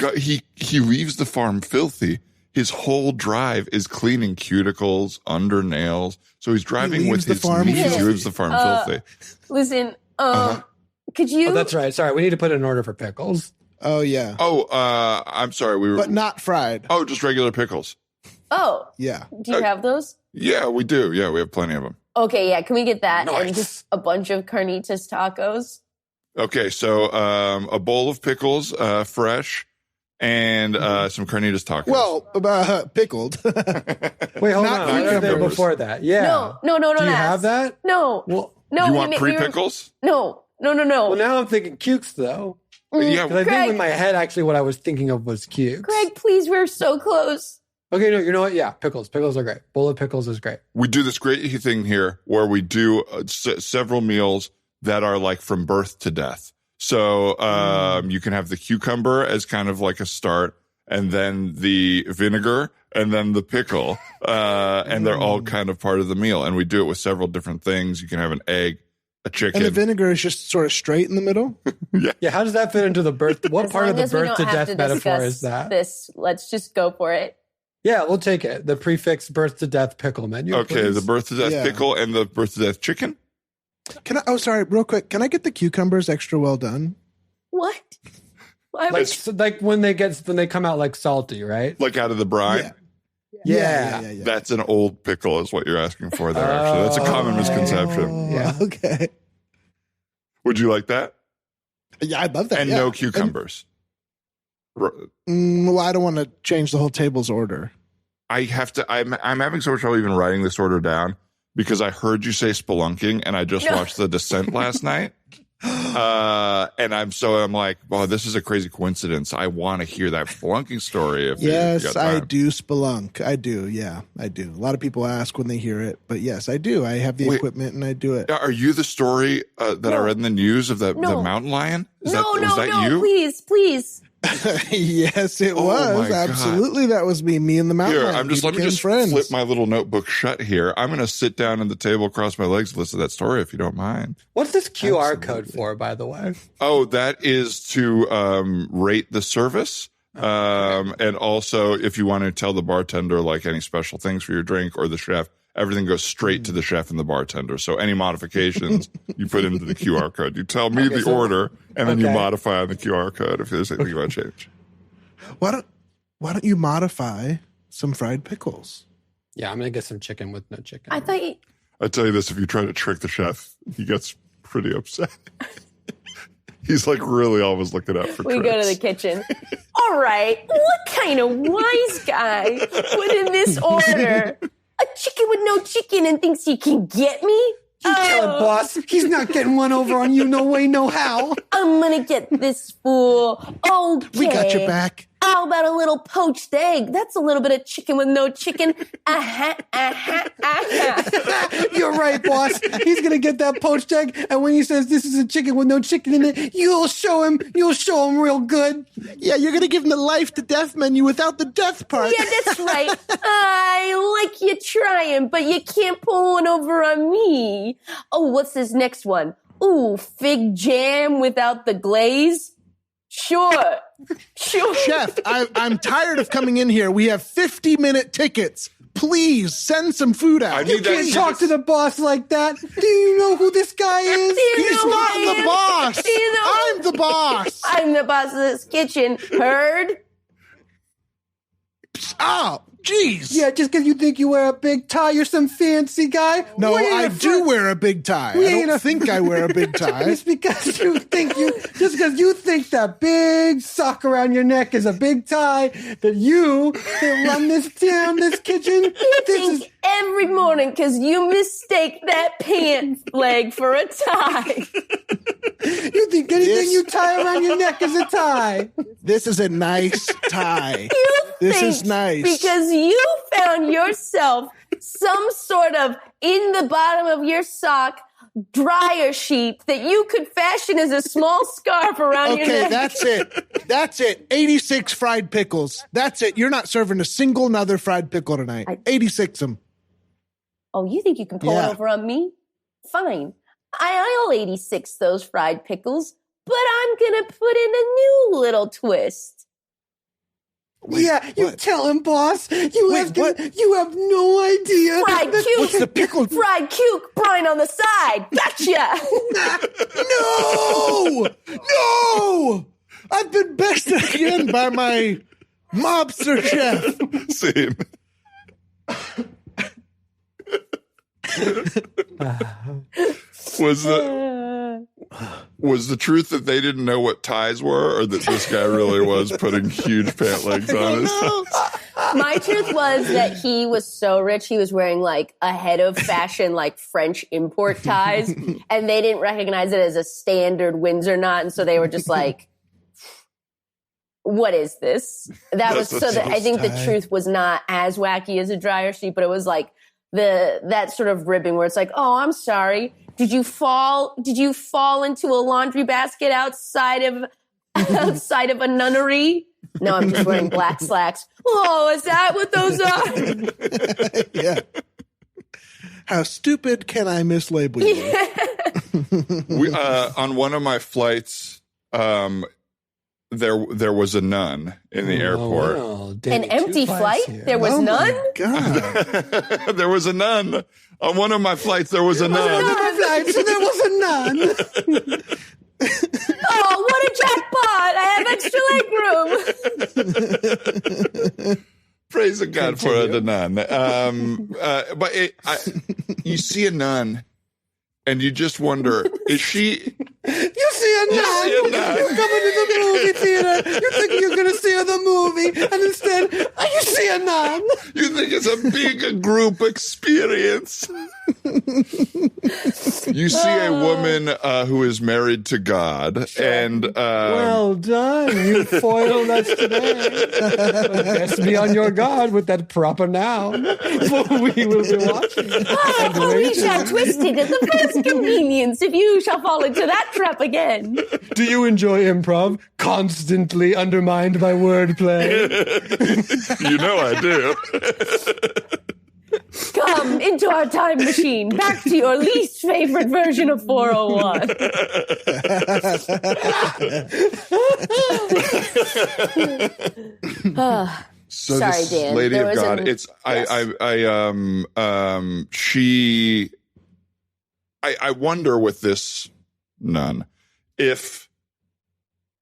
He leaves the farm filthy. his whole drive is cleaning cuticles, under nails. So he's driving with his meat. He leaves the farm filthy. Listen, could you? Oh, that's right. Sorry, we need to put an order for pickles. Oh yeah. Oh, I'm sorry. But not fried. Oh, just regular pickles. Oh. Yeah. Do you have those? Yeah, we do. Yeah, we have plenty of them. Okay, yeah. Can we get that? Nice. And just a bunch of carnitas tacos? Okay, so a bowl of pickles, fresh, and some carnitas tacos. Well, pickled. Wait, hold Not on. I was there cucumbers. before that. Yeah. No. Do you have that? No. Well, No. you want pre-pickles? No. well, now I'm thinking cukes, though. Yeah, Because I think Greg. in my head, actually, what I was thinking of was cukes. Greg, please, we're so close. Okay, no, you know what? Yeah, pickles. Pickles are great. Bowl of pickles is great. we do this great thing here where we do several meals that are like from birth to death. So you can have the cucumber as kind of like a start, and then the vinegar, and then the pickle, and they're all kind of part of the meal. And we do it with several different things. You can have an egg, a chicken. And the vinegar is just sort of straight in the middle. Yeah, how does that fit into the birth? What As part of long the as we birth don't to have death to metaphor discuss is that? This, let's just go for it. Yeah, we'll take it. The prefix birth to death pickle menu. Okay, please. the birth to death Yeah. pickle and the birth to death chicken. Can I? Oh, sorry, real quick. Can I get the cucumbers extra well done? What? Why Like, so, like when they come out like salty, right? Like out of the brine. Yeah. Yeah. That's an old pickle is what you're asking for there, actually. That's a common misconception. Yeah. Okay. Would you like that? Yeah, I love that. And yeah. no cucumbers. Well, I don't want to change the whole table's order. I have to. I'm having so much trouble even writing this order down because I heard you say spelunking, and I just watched The Descent last night. And I'm like, wow, this is a crazy coincidence. I want to hear that spelunking story. If you Yes, got I time. do spelunk. I do. Yeah, I do. A lot of people ask when they hear it, but yes, I do. I have the equipment and I do it. Are you the story that I read in the news of the mountain lion? Was that you? Please. Yes, it Oh was. my God. Absolutely. That was me. Me and the mountain Here, lion. let me became just friends. flip my little notebook shut here. I'm going to sit down at the table, cross my legs, listen to that story if you don't mind. What's this QR code for, by the way? Oh, that is to rate the service. And also, if you want to tell the bartender like any special things for your drink or the chef, everything goes straight to the chef and the bartender. So any modifications you put into the QR code. You tell me the order, and then you modify on the QR code if there's anything you want to change. Why don't you modify some fried pickles? Yeah, I'm gonna get some chicken with no chicken. I thought you. I tell you this: if you try to trick the chef, he gets pretty upset. He's like really always looking out for We tricks. go to the kitchen. All right, what kind of wise guy put in this order? A chicken with no chicken and thinks he can get me? You tell it, boss. He's not getting one over on you. No way, no how. I'm gonna get this fool. Okay. We got your back. How about a little poached egg? That's a little bit of chicken with no chicken. You're right, boss. He's gonna get that poached egg, and when he says this is a chicken with no chicken in it, you'll show him real good. Yeah, you're going to give him the life to death menu without the death part. Yeah, that's right. I like you trying, but you can't pull one over on me. Oh, what's this next one? Ooh, fig jam without the glaze? Sure. Chef, I'm tired of coming in here. We have 50-minute tickets. Please send some food out. I need that. Can't talk to the boss like that. Do you know who this guy is? He's not the boss. I'm the boss. I'm the boss of this kitchen. Heard? Oh, jeez. Yeah, just because you think you wear a big tie, you're some fancy guy. No, We ain't I a do fr- wear a big tie. We I ain't don't a- think I wear a big tie. Just because you think that big sock around your neck is a big tie, that run this town, this kitchen. You think every morning because you mistake that pant leg for a tie. You think anything you tie around your neck is a tie. This is a nice tie. This is nice. Because you found yourself some sort of in the bottom of your sock dryer sheet that you could fashion as a small scarf around your Okay, neck. that's it. That's it. 86 fried pickles. That's it. You're not serving a single another fried pickle tonight. 86 them. Oh, you think you can pull it over on me? Fine. I'll 86 those fried pickles, but I'm going to put in a new little twist. You tell him, boss. You have no idea. Fried cuke. What's the pickle? Fried cuke, brine on the side. Gotcha. No! I've been bested again by my mobster chef. Same. Was the truth that they didn't know what ties were, or that this guy really was putting huge pant legs on his? My truth was that he was so rich, he was wearing like ahead of fashion, like French import ties, and they didn't recognize it as a standard Windsor knot, and so they were just like, "What is this?" That was so that I think the truth was not as wacky as a dryer sheet, but it was like that sort of ribbing where it's like, "Oh, I'm sorry. Did you fall into a laundry basket outside of a nunnery?" No, I'm just wearing black slacks. Oh, is that what those are? Yeah. How stupid can I mislabel you? On one of my flights, there was a nun in the airport. Wow. An empty flight? Here. There was none? God. There was a nun. On one of my flights, there was a nun. There was a nun. Oh, what a jackpot! I have extra legroom. Praise God for the nun. But you see a nun, and you just wonder, is she... You see a nun. see a nun. You come into the movie theater. You think you're going to see the movie, and instead you see a nun. You think it's a big group experience. You see a woman who is married to God, and Well done. You foiled us today. But best be on your guard with that proper noun, for we will be watching. Oh, we shall twist it at the first convenience if you shall fall into that trap again. Do you enjoy improv? Constantly undermined by wordplay. you know I do. Come into our time machine, back to your least favorite version of 401. So Sorry, this Dan. Lady There of was God, an- it's I wonder with this nun if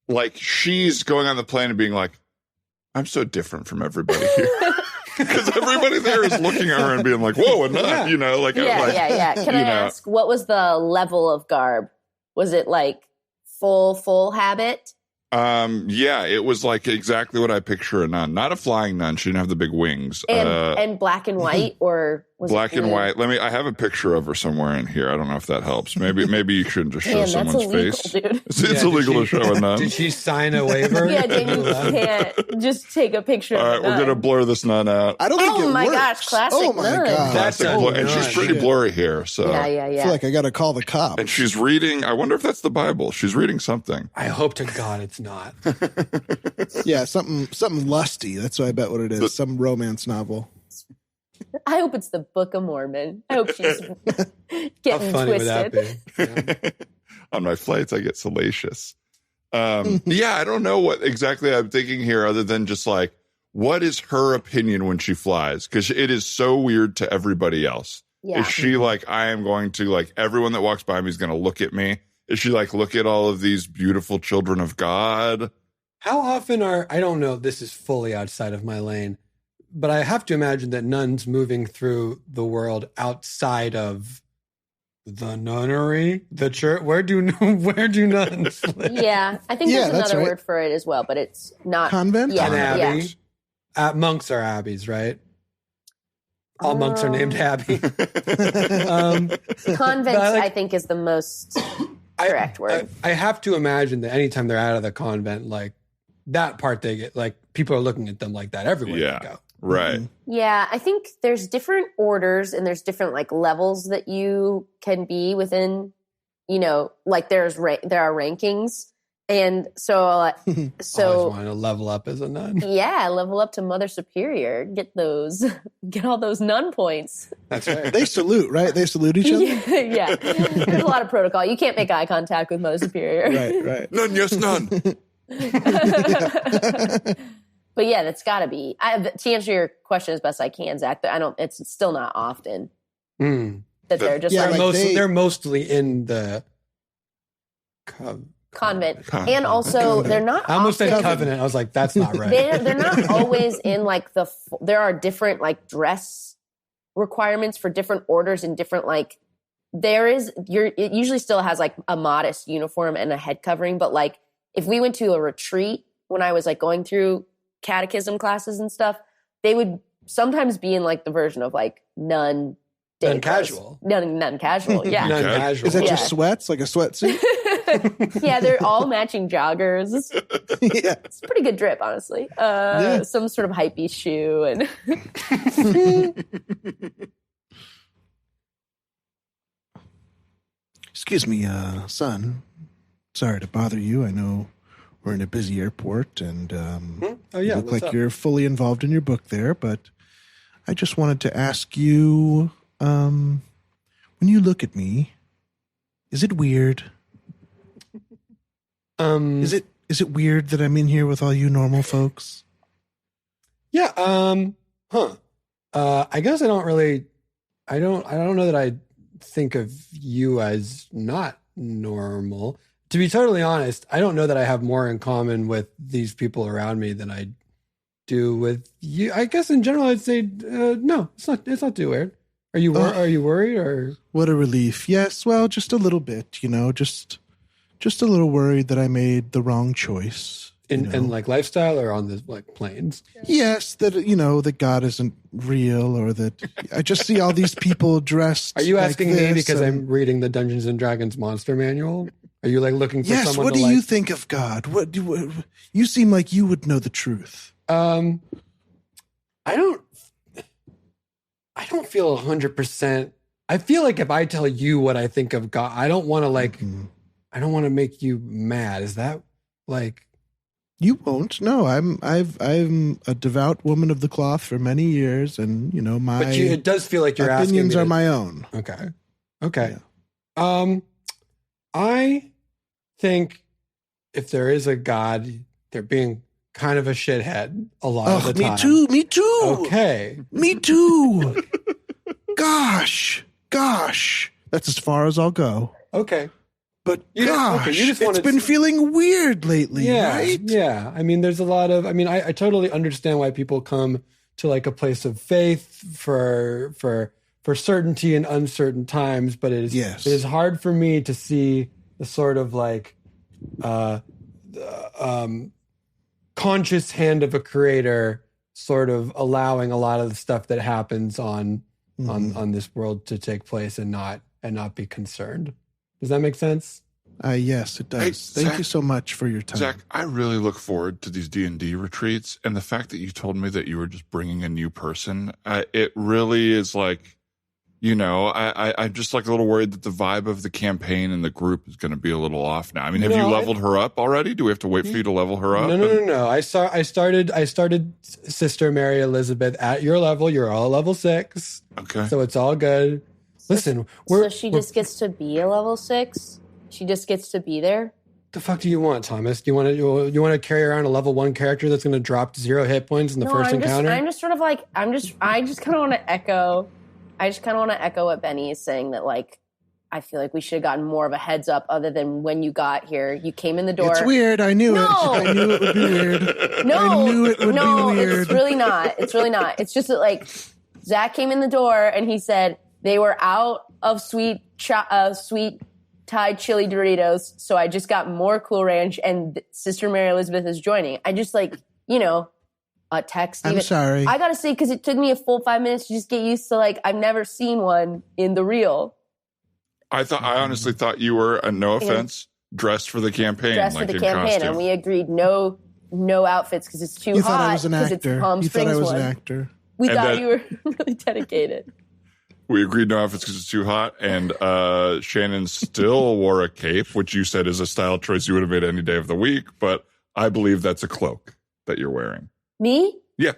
like she's going on the plane and being like, I'm so different from everybody here. Because everybody there is looking at her and being like, whoa, a nun, you know, like, Yeah. Can I ask, what was the level of garb? Was it like full habit? Yeah, it was like exactly what I picture a nun. Not a flying nun. She didn't have the big wings. And black and white, or was Black it and white. I have a picture of her somewhere in here. I don't know if that helps. Maybe you shouldn't just show Man, that's someone's illegal, face. dude. It's illegal to show a nun. Did she sign a waiver? Yeah, Dan, you can't just take a picture All of right, a we're nun. going to blur this nun out. I don't think Oh it my works. gosh, classic Oh my nun. God. That's Classic a blur- and she's nun. pretty blurry here. So. Yeah. I feel like I got to call the cops. And she's reading, I wonder if that's the Bible. She's reading something. I hope to God it's not. Yeah, something lusty. That's what I bet what it is. Some romance novel. I hope it's the Book of Mormon. I hope she's How getting funny would that twisted. be? Yeah. On my flights, I get salacious. Yeah, I don't know what exactly I'm thinking here other than just like, what is her opinion when she flies? Because it is so weird to everybody else. Yeah. Is she like, I am going to, like, everyone that walks by me is going to look at me? Is she like, look at all of these beautiful children of God? How often I don't know, this is fully outside of my lane, but I have to imagine that nuns moving through the world outside of the nunnery, the church, where do nuns live? Yeah, I think Yeah, there's that's another right. word for it as well, but it's not Convent? Yeah, An yeah. abbey. Monks are abbeys, right? All monks are named Abbey. Convents, I think, is the most correct word. I have to imagine that anytime they're out of the convent, like that part, they get like people are looking at them like that everywhere Yeah. they go. Right. Yeah, I think there's different orders and there's different like levels that you can be within. You know, like there are rankings, and so Always wanting to level up as a nun. yeah, level up to Mother Superior, get all those nun points. That's right. They salute, right? They salute each other. Yeah, there's a lot of protocol. You can't make eye contact with Mother Superior. Right. None, yes, none. But yeah, that's got to be. To answer your question as best I can, Zach, it's still not often that they're just they're mostly in the convent. And also they're not I almost often, said covenant. I was like, that's not right. They're not always in like there are different like dress requirements for different orders and different like it usually still has like a modest uniform and a head covering. But like if we went to a retreat when I was like going through catechism classes and stuff, they would sometimes be in like the version of like nun casual. Nun casual. Yeah. Nun casual. Is that just sweats, like a sweatsuit? Yeah, they're all matching joggers. Yeah. It's a pretty good drip, honestly. Some sort of hypebeast shoe and Excuse me, son. Sorry to bother you. I know we're in a busy airport, and you look like you're fully involved in your book there, but I just wanted to ask you, when you look at me, is it weird? Is it weird that I'm in here with all you normal folks? Yeah. I guess I don't know that I think of you as not normal. To be totally honest, I don't know that I have more in common with these people around me than I do with you. I guess in general, I'd say no. It's not too weird. Are you worried or? What a relief. Yes. Well, just a little bit. Just a little worried that I made the wrong choice. In like lifestyle or on the like planes? Yes, that God isn't real, or that I just see all these people dressed. Are you asking like me because I'm reading the Dungeons and Dragons Monster Manual? Are you like looking for someone? Yes. What do you think of God? What you seem like you would know the truth. I don't feel 100%. I feel like if I tell you what I think of God, I don't want to like. I don't want to make you mad. Is that like? You won't. No, I'm a devout woman of the cloth for many years, and my. But it does feel like your opinions are my own. Okay. Yeah. I think if there is a God, they're being kind of a shithead a lot of the time. Me too. Okay. Me too. Gosh. That's as far as I'll go. Okay. But it's been feeling weird lately, right? Yeah. I mean, there's a lot of, I totally understand why people come to like a place of faith for certainty in uncertain times, but it is hard for me to see the sort of like conscious hand of a creator sort of allowing a lot of the stuff that happens on this world to take place and not be concerned. Does that make sense? Yes, it does. Thank you so much for your time. Zach, I really look forward to these D&D retreats. And the fact that you told me that you were just bringing a new person, it really is like, I'm just like a little worried that the vibe of the campaign and the group is going to be a little off now. I mean, have you leveled her up already? Do we have to wait for you to level her up? No. I started Sister Mary Elizabeth at your level. You're all level 6. Okay. So it's all good. Listen, so she just gets to be a level 6? She just gets to be there? The fuck do you want, Thomas? Do you want to carry around a level 1 character that's going to drop 0 hit points in the first encounter? I'm just sort of like I just kind of want to echo. I just kind of want to echo what Benny is saying, that like I feel like we should have gotten more of a heads up other than when you got here. You came in the door. It's weird. I knew it. I knew it would be weird. No, I knew it would be weird. It's really not. It's really not. It's just that like Zach came in the door and he said they were out of sweet Thai chili Doritos, so I just got more Cool Ranch, and Sister Mary Elizabeth is joining. I just like, a text. I'm sorry. I gotta say, because it took me a full 5 minutes to just get used to like, I've never seen one in the real. I honestly thought you were, no offense, dressed for the campaign. Dressed for the campaign, costume. And we agreed no outfits because it's too hot. You thought I was an actor. It's Palm you Springs thought I was one. an actor. We thought you were really dedicated. We agreed no outfits because it's too hot, and Shannon still wore a cape, which you said is a style choice you would have made any day of the week, but I believe that's a cloak that you're wearing. Me? Yeah.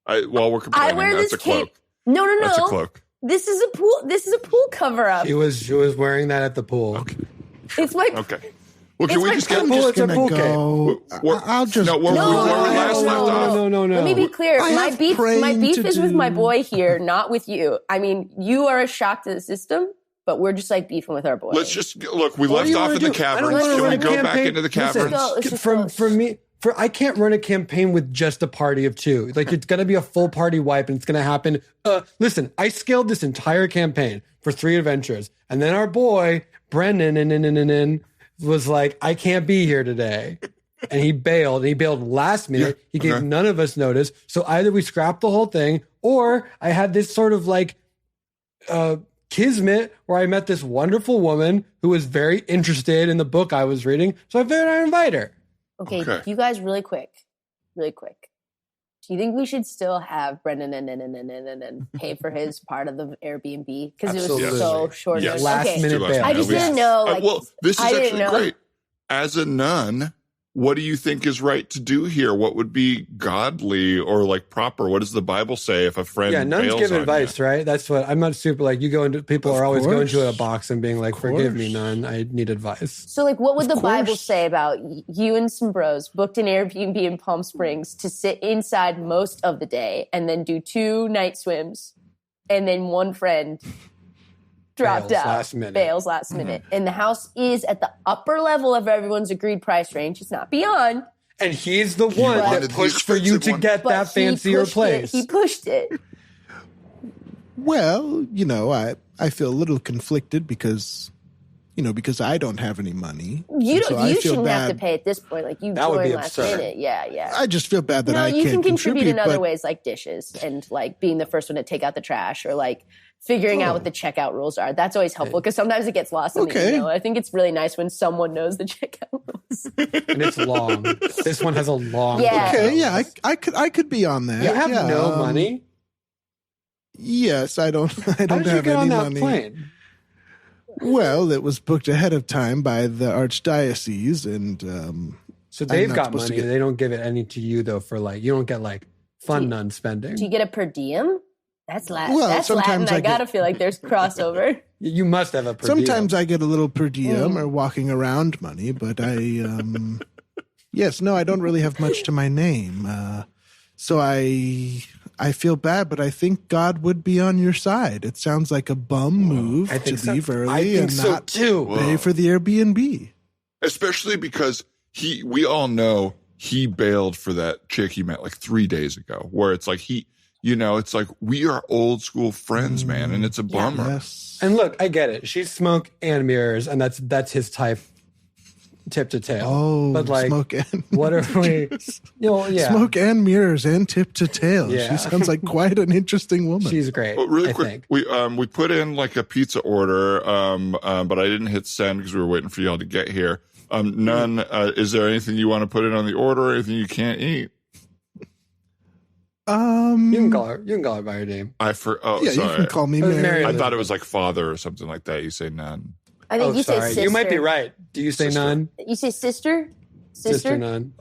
While we're complaining, I wear that's this a cloak. cape. No. That's a cloak. This is a pool cover up. She was wearing that at the pool. Okay. It's my Okay. Well, can we my just get? I'm Well, just it's a gonna pool go. I'll just No, where we last left off. No. Let me be clear. I My have beef praying to is with my do. boy here, not with you. I mean, you are a shock to the system, but we're just like beefing with our boy. Let's just look. We What left do you off wanna in the do? I don't caverns. wanna Can run we a go back campaign. into the Listen, caverns? Let's just go. for me, I can't run a campaign with just a party of two. Like it's gonna be a full party wipe, and it's gonna happen. Listen, I scaled this entire campaign for 3 adventures, and then our boy Brennan was like, "I can't be here today," and he bailed. And he bailed last minute. Yeah, He gave okay. none of us notice. So either we scrapped the whole thing, or I had this sort of like kismet where I met this wonderful woman who was very interested in the book I was reading. So I figured I'd invite her. Okay, you guys, really quick. Do you think we should still have Brendan and pay for his part of the Airbnb because it was Absolutely. so short? Yes. notice? Last Okay. minute bail. I just didn't know. Like, well, this is I didn't actually know. great. As a nun, what do you think is right to do here? What would be godly or like proper? What does the Bible say if a friend Yeah, nuns bails give on advice, you? right? That's what I'm not super like. You go into people Of are always going to course. a box and being like, Of "Forgive me, course. nun. I need advice." So, like, what would the Of Bible course. say about you and some bros booked an Airbnb in Palm Springs to sit inside most of the day and then do 2 night swims, and then one friend dropped Bails out, last minute. bails last minute, and the house is at the upper level of everyone's agreed price range. It's not beyond, And he's the one wanted that the pushed for you expensive to one. get but that he fancier pushed place. He pushed it. Well, I feel a little conflicted because I don't have any money. You And so I you feel shouldn't have to bad. pay at this point. Like you That would be joined last absurd. minute. Yeah. I just feel bad that No, I you can't can contribute in other but ways, like dishes and like being the first one to take out the trash, or like figuring out what the checkout rules are. That's always helpful because sometimes it gets lost in the Okay. email. I think it's really nice when someone knows the checkout rules. And it's long. This one has a long. Yeah. Okay, yeah, I could be on that. You have yeah, no money. Yes, I don't. I How don't did you have get on any that money. plane? Well, it was booked ahead of time by the archdiocese, and So they've not got supposed to money. get- They don't give it any to you though. For like, you don't get like fun Do- nun spending. Do you get a per diem? That's Latin. Well, That's Latin. sometimes I I get- gotta feel like there's crossover. You must have a per sometimes diem. I get a little per diem or walking around money. But yes, no, I don't really have much to my name. So I feel bad, but I think God would be on your side. It sounds like a bum move I to think so. leave early I think and so not too. pay for the Airbnb. Especially because we all know he bailed for that chick he met like 3 days ago, where it's like it's like we are old school friends, man, and it's a bummer. Yes. And look, I get it. She's smoke and mirrors, and that's his type, tip to tail. Oh, but like, smoke and what are we? Yeah, smoke and mirrors and tip to tail. Yeah. She sounds like quite an interesting woman. She's great. But really I quick, think. we put in like a pizza order, but I didn't hit send because we were waiting for y'all to get here. None. Is there anything you want to put in on the order? Or anything you can't eat? You can call her by her name. yeah, sorry. you can call me It was Mary. Mary. I thought it was like father or something like that. You say none. I think you say sorry. sister. You might be right. Do you say Sister. none? You say sister? Sister nun.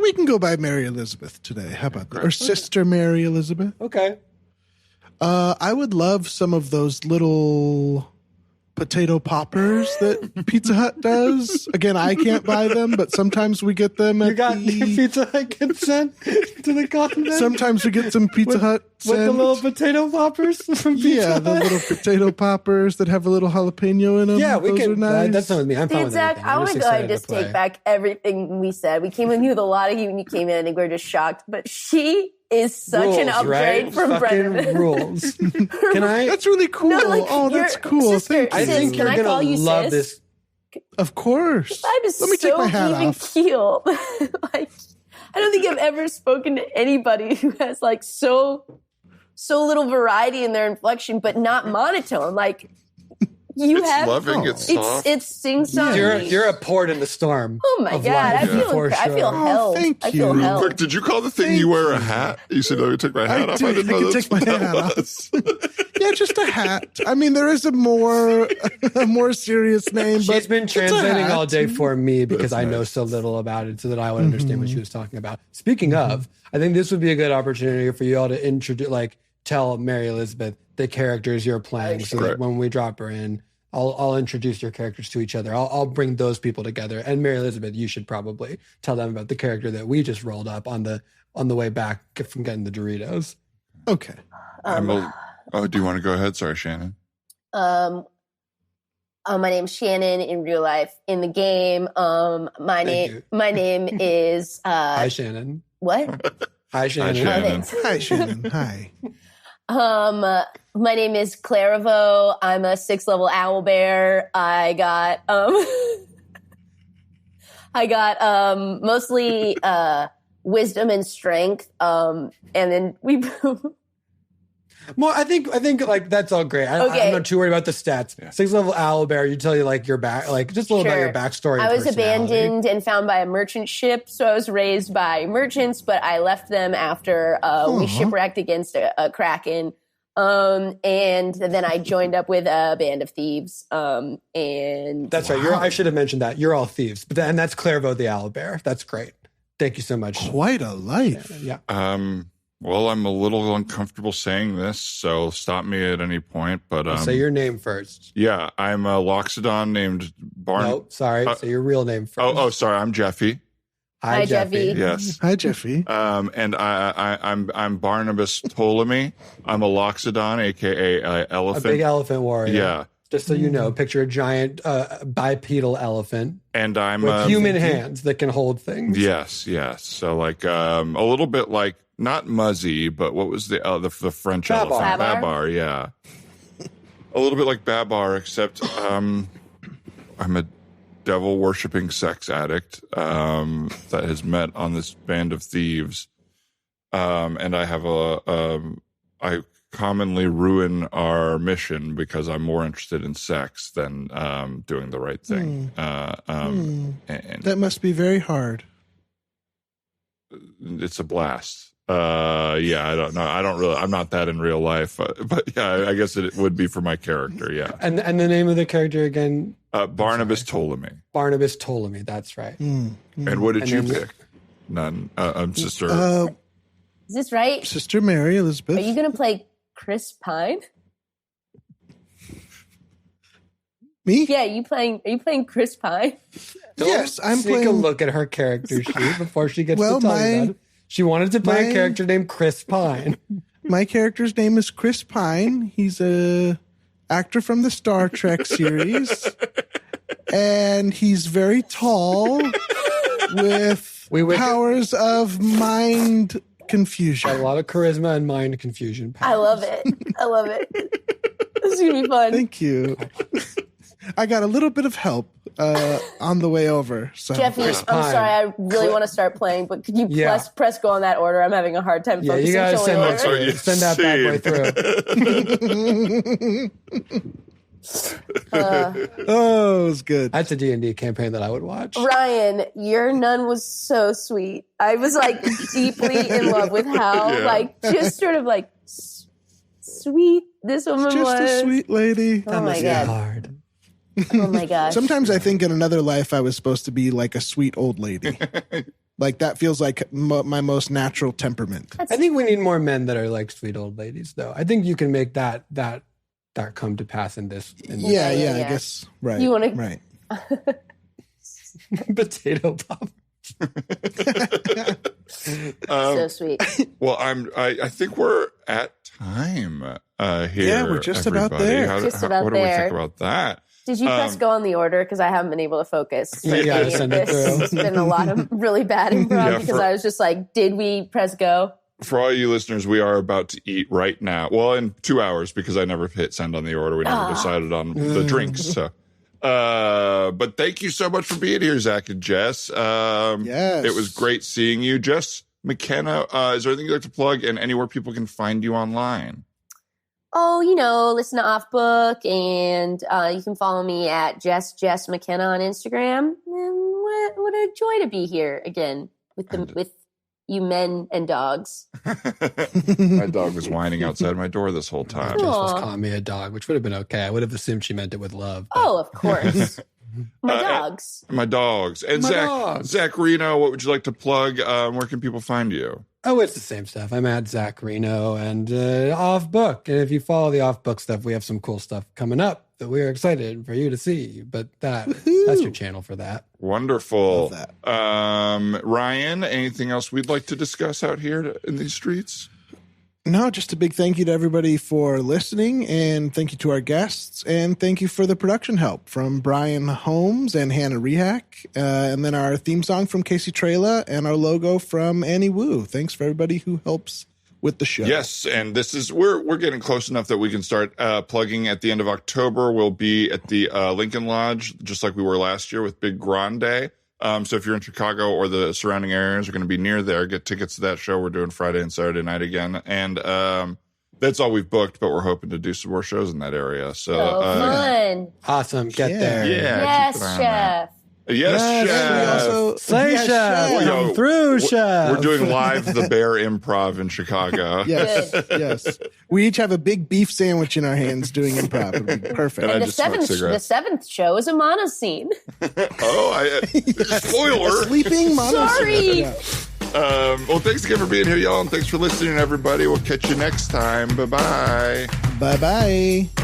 We can go by Mary Elizabeth today. How about that? Or Sister Mary Elizabeth. Okay. I would love some of those little potato poppers that Pizza Hut does. Again, I can't buy them, but sometimes we get them at You got the... Pizza Hut get sent to the convent? Sometimes we get some Pizza Hut with the sent. little potato poppers from Pizza Yeah, Hut? the little potato poppers that have a little jalapeno in them. Yeah, we Those can. are nice. That's not with me. I'm fine Dude, with Zach, anything. I I'm want to just go ahead and excited just to play. take back everything we said. We came in with a lot of heat when you came in. I think we were just shocked. But she is such Rules, an upgrade right? from Fucking Brendan. rules. Can I? That's really cool. No, like, oh, that's you're- cool. sister, Thank you. I sis, think can you're I call gonna you love sis? this. Of course. Vibe is Let me so take my hat even off. keel. Like, I don't think I've ever spoken to anybody who has like so little variety in their inflection, but not monotone. Like you It's have, loving. It's soft. it's sing song. You're a port in the storm. Oh my of god, life, I feel for I feel sure. held. thank I feel you. held. Quick, did you call the thing you wear a hat? You said, "Oh, you took my hat off." do. I didn't I know can that's take my what hat that off. was. Yeah, just a hat. I mean, there is a more serious name, but She's been it's a translating hat. all day for me because That's I know nice. so little about it so that I would understand what she was talking about. Speaking of, I think this would be a good opportunity for you all to introduce, like, tell Mary Elizabeth the characters you're playing so that Correct. when we drop her in, I'll introduce your characters to each other. I'll bring those people together. And Mary Elizabeth, you should probably tell them about the character that we just rolled up on the way back from getting the Doritos. Okay. Do you want to go ahead? Sorry, Shannon. My name's Shannon in real life. In the game, my name is Hi, Shannon. What? Hi, Shannon. Hi, Shannon. Hi. My name is Clarivo. I'm a 6th level owlbear. I got mostly wisdom and strength. And then we Well, I think like that's all great. I'm not too worried about the stats. Yeah. 6th level owlbear, you tell you like your back, like just a little about your backstory. I was abandoned and found by a merchant ship, so I was raised by merchants, but I left them after we shipwrecked against a kraken. And then I joined up with a band of thieves. And that's right. I should have mentioned that. You're all thieves, and that's Clairvaux the owlbear. That's great. Thank you so much. Quite a life. Yeah. Well, I'm a little uncomfortable saying this, so stop me at any point. But say your name first. Yeah, I'm a Loxodon named Barn. No, sorry. Say your real name first. Sorry. I'm Jeffy. Hi, Jeffy. Yes. Hi, Jeffy. And I'm Barnabas Ptolemy. I'm a Loxodon, aka elephant. A big elephant warrior. Yeah. Just so you know, picture a giant bipedal elephant. And I'm with human hands that can hold things. Yes. So like a little bit like not Muzzy, but what was the French Babar. elephant? Babar. Yeah. A little bit like Babar, except I'm a devil worshipping sex addict that has met on this band of thieves, and I have I commonly ruin our mission because I'm more interested in sex than doing the right thing. And that must be very hard. It's a blast. I don't know. I'm not that in real life, but yeah, I guess it would be for my character. Yeah. And the name of the character again? Barnabas Ptolemy. Barnabas Ptolemy. That's right. And what did you pick? None. Sister. Is this right? Sister Mary Elizabeth. Are you going to play Chris Pine? Me? Yeah, are you playing Chris Pine? Yes, I'm Take playing. a look at her character sheet before she gets to tell you about it. She wanted to play a character named Chris Pine. My character's name is Chris Pine. He's a actor from the Star Trek series. And he's very tall with powers of mind confusion. Got a lot of charisma and mind confusion powers. I love it. This is going to be fun. Thank you. I got a little bit of help on the way over. So. Jeffy, I'm sorry, I really want to start playing, but could you press go on that order? I'm having a hard time focusing. You gotta send that bad boy through. It was good. That's a D&D campaign that I would watch. Ryan, your nun was so sweet. I was like deeply in love with how just sort of like sweet this woman was. Just a sweet lady. That must be hard. Oh my gosh. Sometimes I think in another life I was supposed to be like a sweet old lady. Like that feels like my most natural temperament. I think we need more men that are like sweet old ladies, though. I think you can make that come to pass in this. Yeah, I guess. Right. You want to? Right. Potato pop. So sweet. Well, I think we're at time here. Yeah, we're just about there. What do we think about that? Did you press go on the order? Because I haven't been able to focus. You gotta send it through. It's been a lot of really bad improv because I was just like, did we press go? For all you listeners, we are about to eat right now. Well, in 2 hours because I never hit send on the order. We never decided on the drinks. So, but thank you so much for being here, Zach and Jess. Yes. It was great seeing you. Jess McKenna, is there anything you'd like to plug and anywhere people can find you online? Oh, listen to Off Book, and you can follow me at Jess McKenna on Instagram. And what a joy to be here again with you men and dogs. My dog was whining outside my door this whole time. Jess was calling me a dog, which would have been okay. I would have assumed she meant it with love. But. Oh, of course. My dogs. My dogs. And Zach Reino, what would you like to plug? Where can people find you? Oh, it's the same stuff. I'm at Zach Reino and Off Book. And if you follow the Off Book stuff, we have some cool stuff coming up that we're excited for you to see. But that's your channel for that. Wonderful. Love that. Ryan, anything else we'd like to discuss out here in these streets? No, just a big thank you to everybody for listening, and thank you to our guests, and thank you for the production help from Brian Holmes and Hannah Rehack, and then our theme song from Casey Trela, and our logo from Annie Wu. Thanks for everybody who helps with the show. Yes, and this is we're getting close enough that we can start plugging. At the end of October, we'll be at the Lincoln Lodge, just like we were last year with Big Grande. So if you're in Chicago or the surrounding areas are going to be near there, get tickets to that show. We're doing Friday and Saturday night again. And that's all we've booked, but we're hoping to do some more shows in that area. So fun. Awesome. Get there. Yeah. Yes, chef. Yes, chef. Slay chef. Come through, chef. We're doing live the Bear Improv in Chicago. Yes. We each have a big beef sandwich in our hands doing improv. It'd be perfect. And The seventh show is a monoscene. Spoiler. A sleeping mono. Sorry. Yeah. Well, thanks again for being here, y'all, and thanks for listening, everybody. We'll catch you next time. Bye-bye. Bye-bye.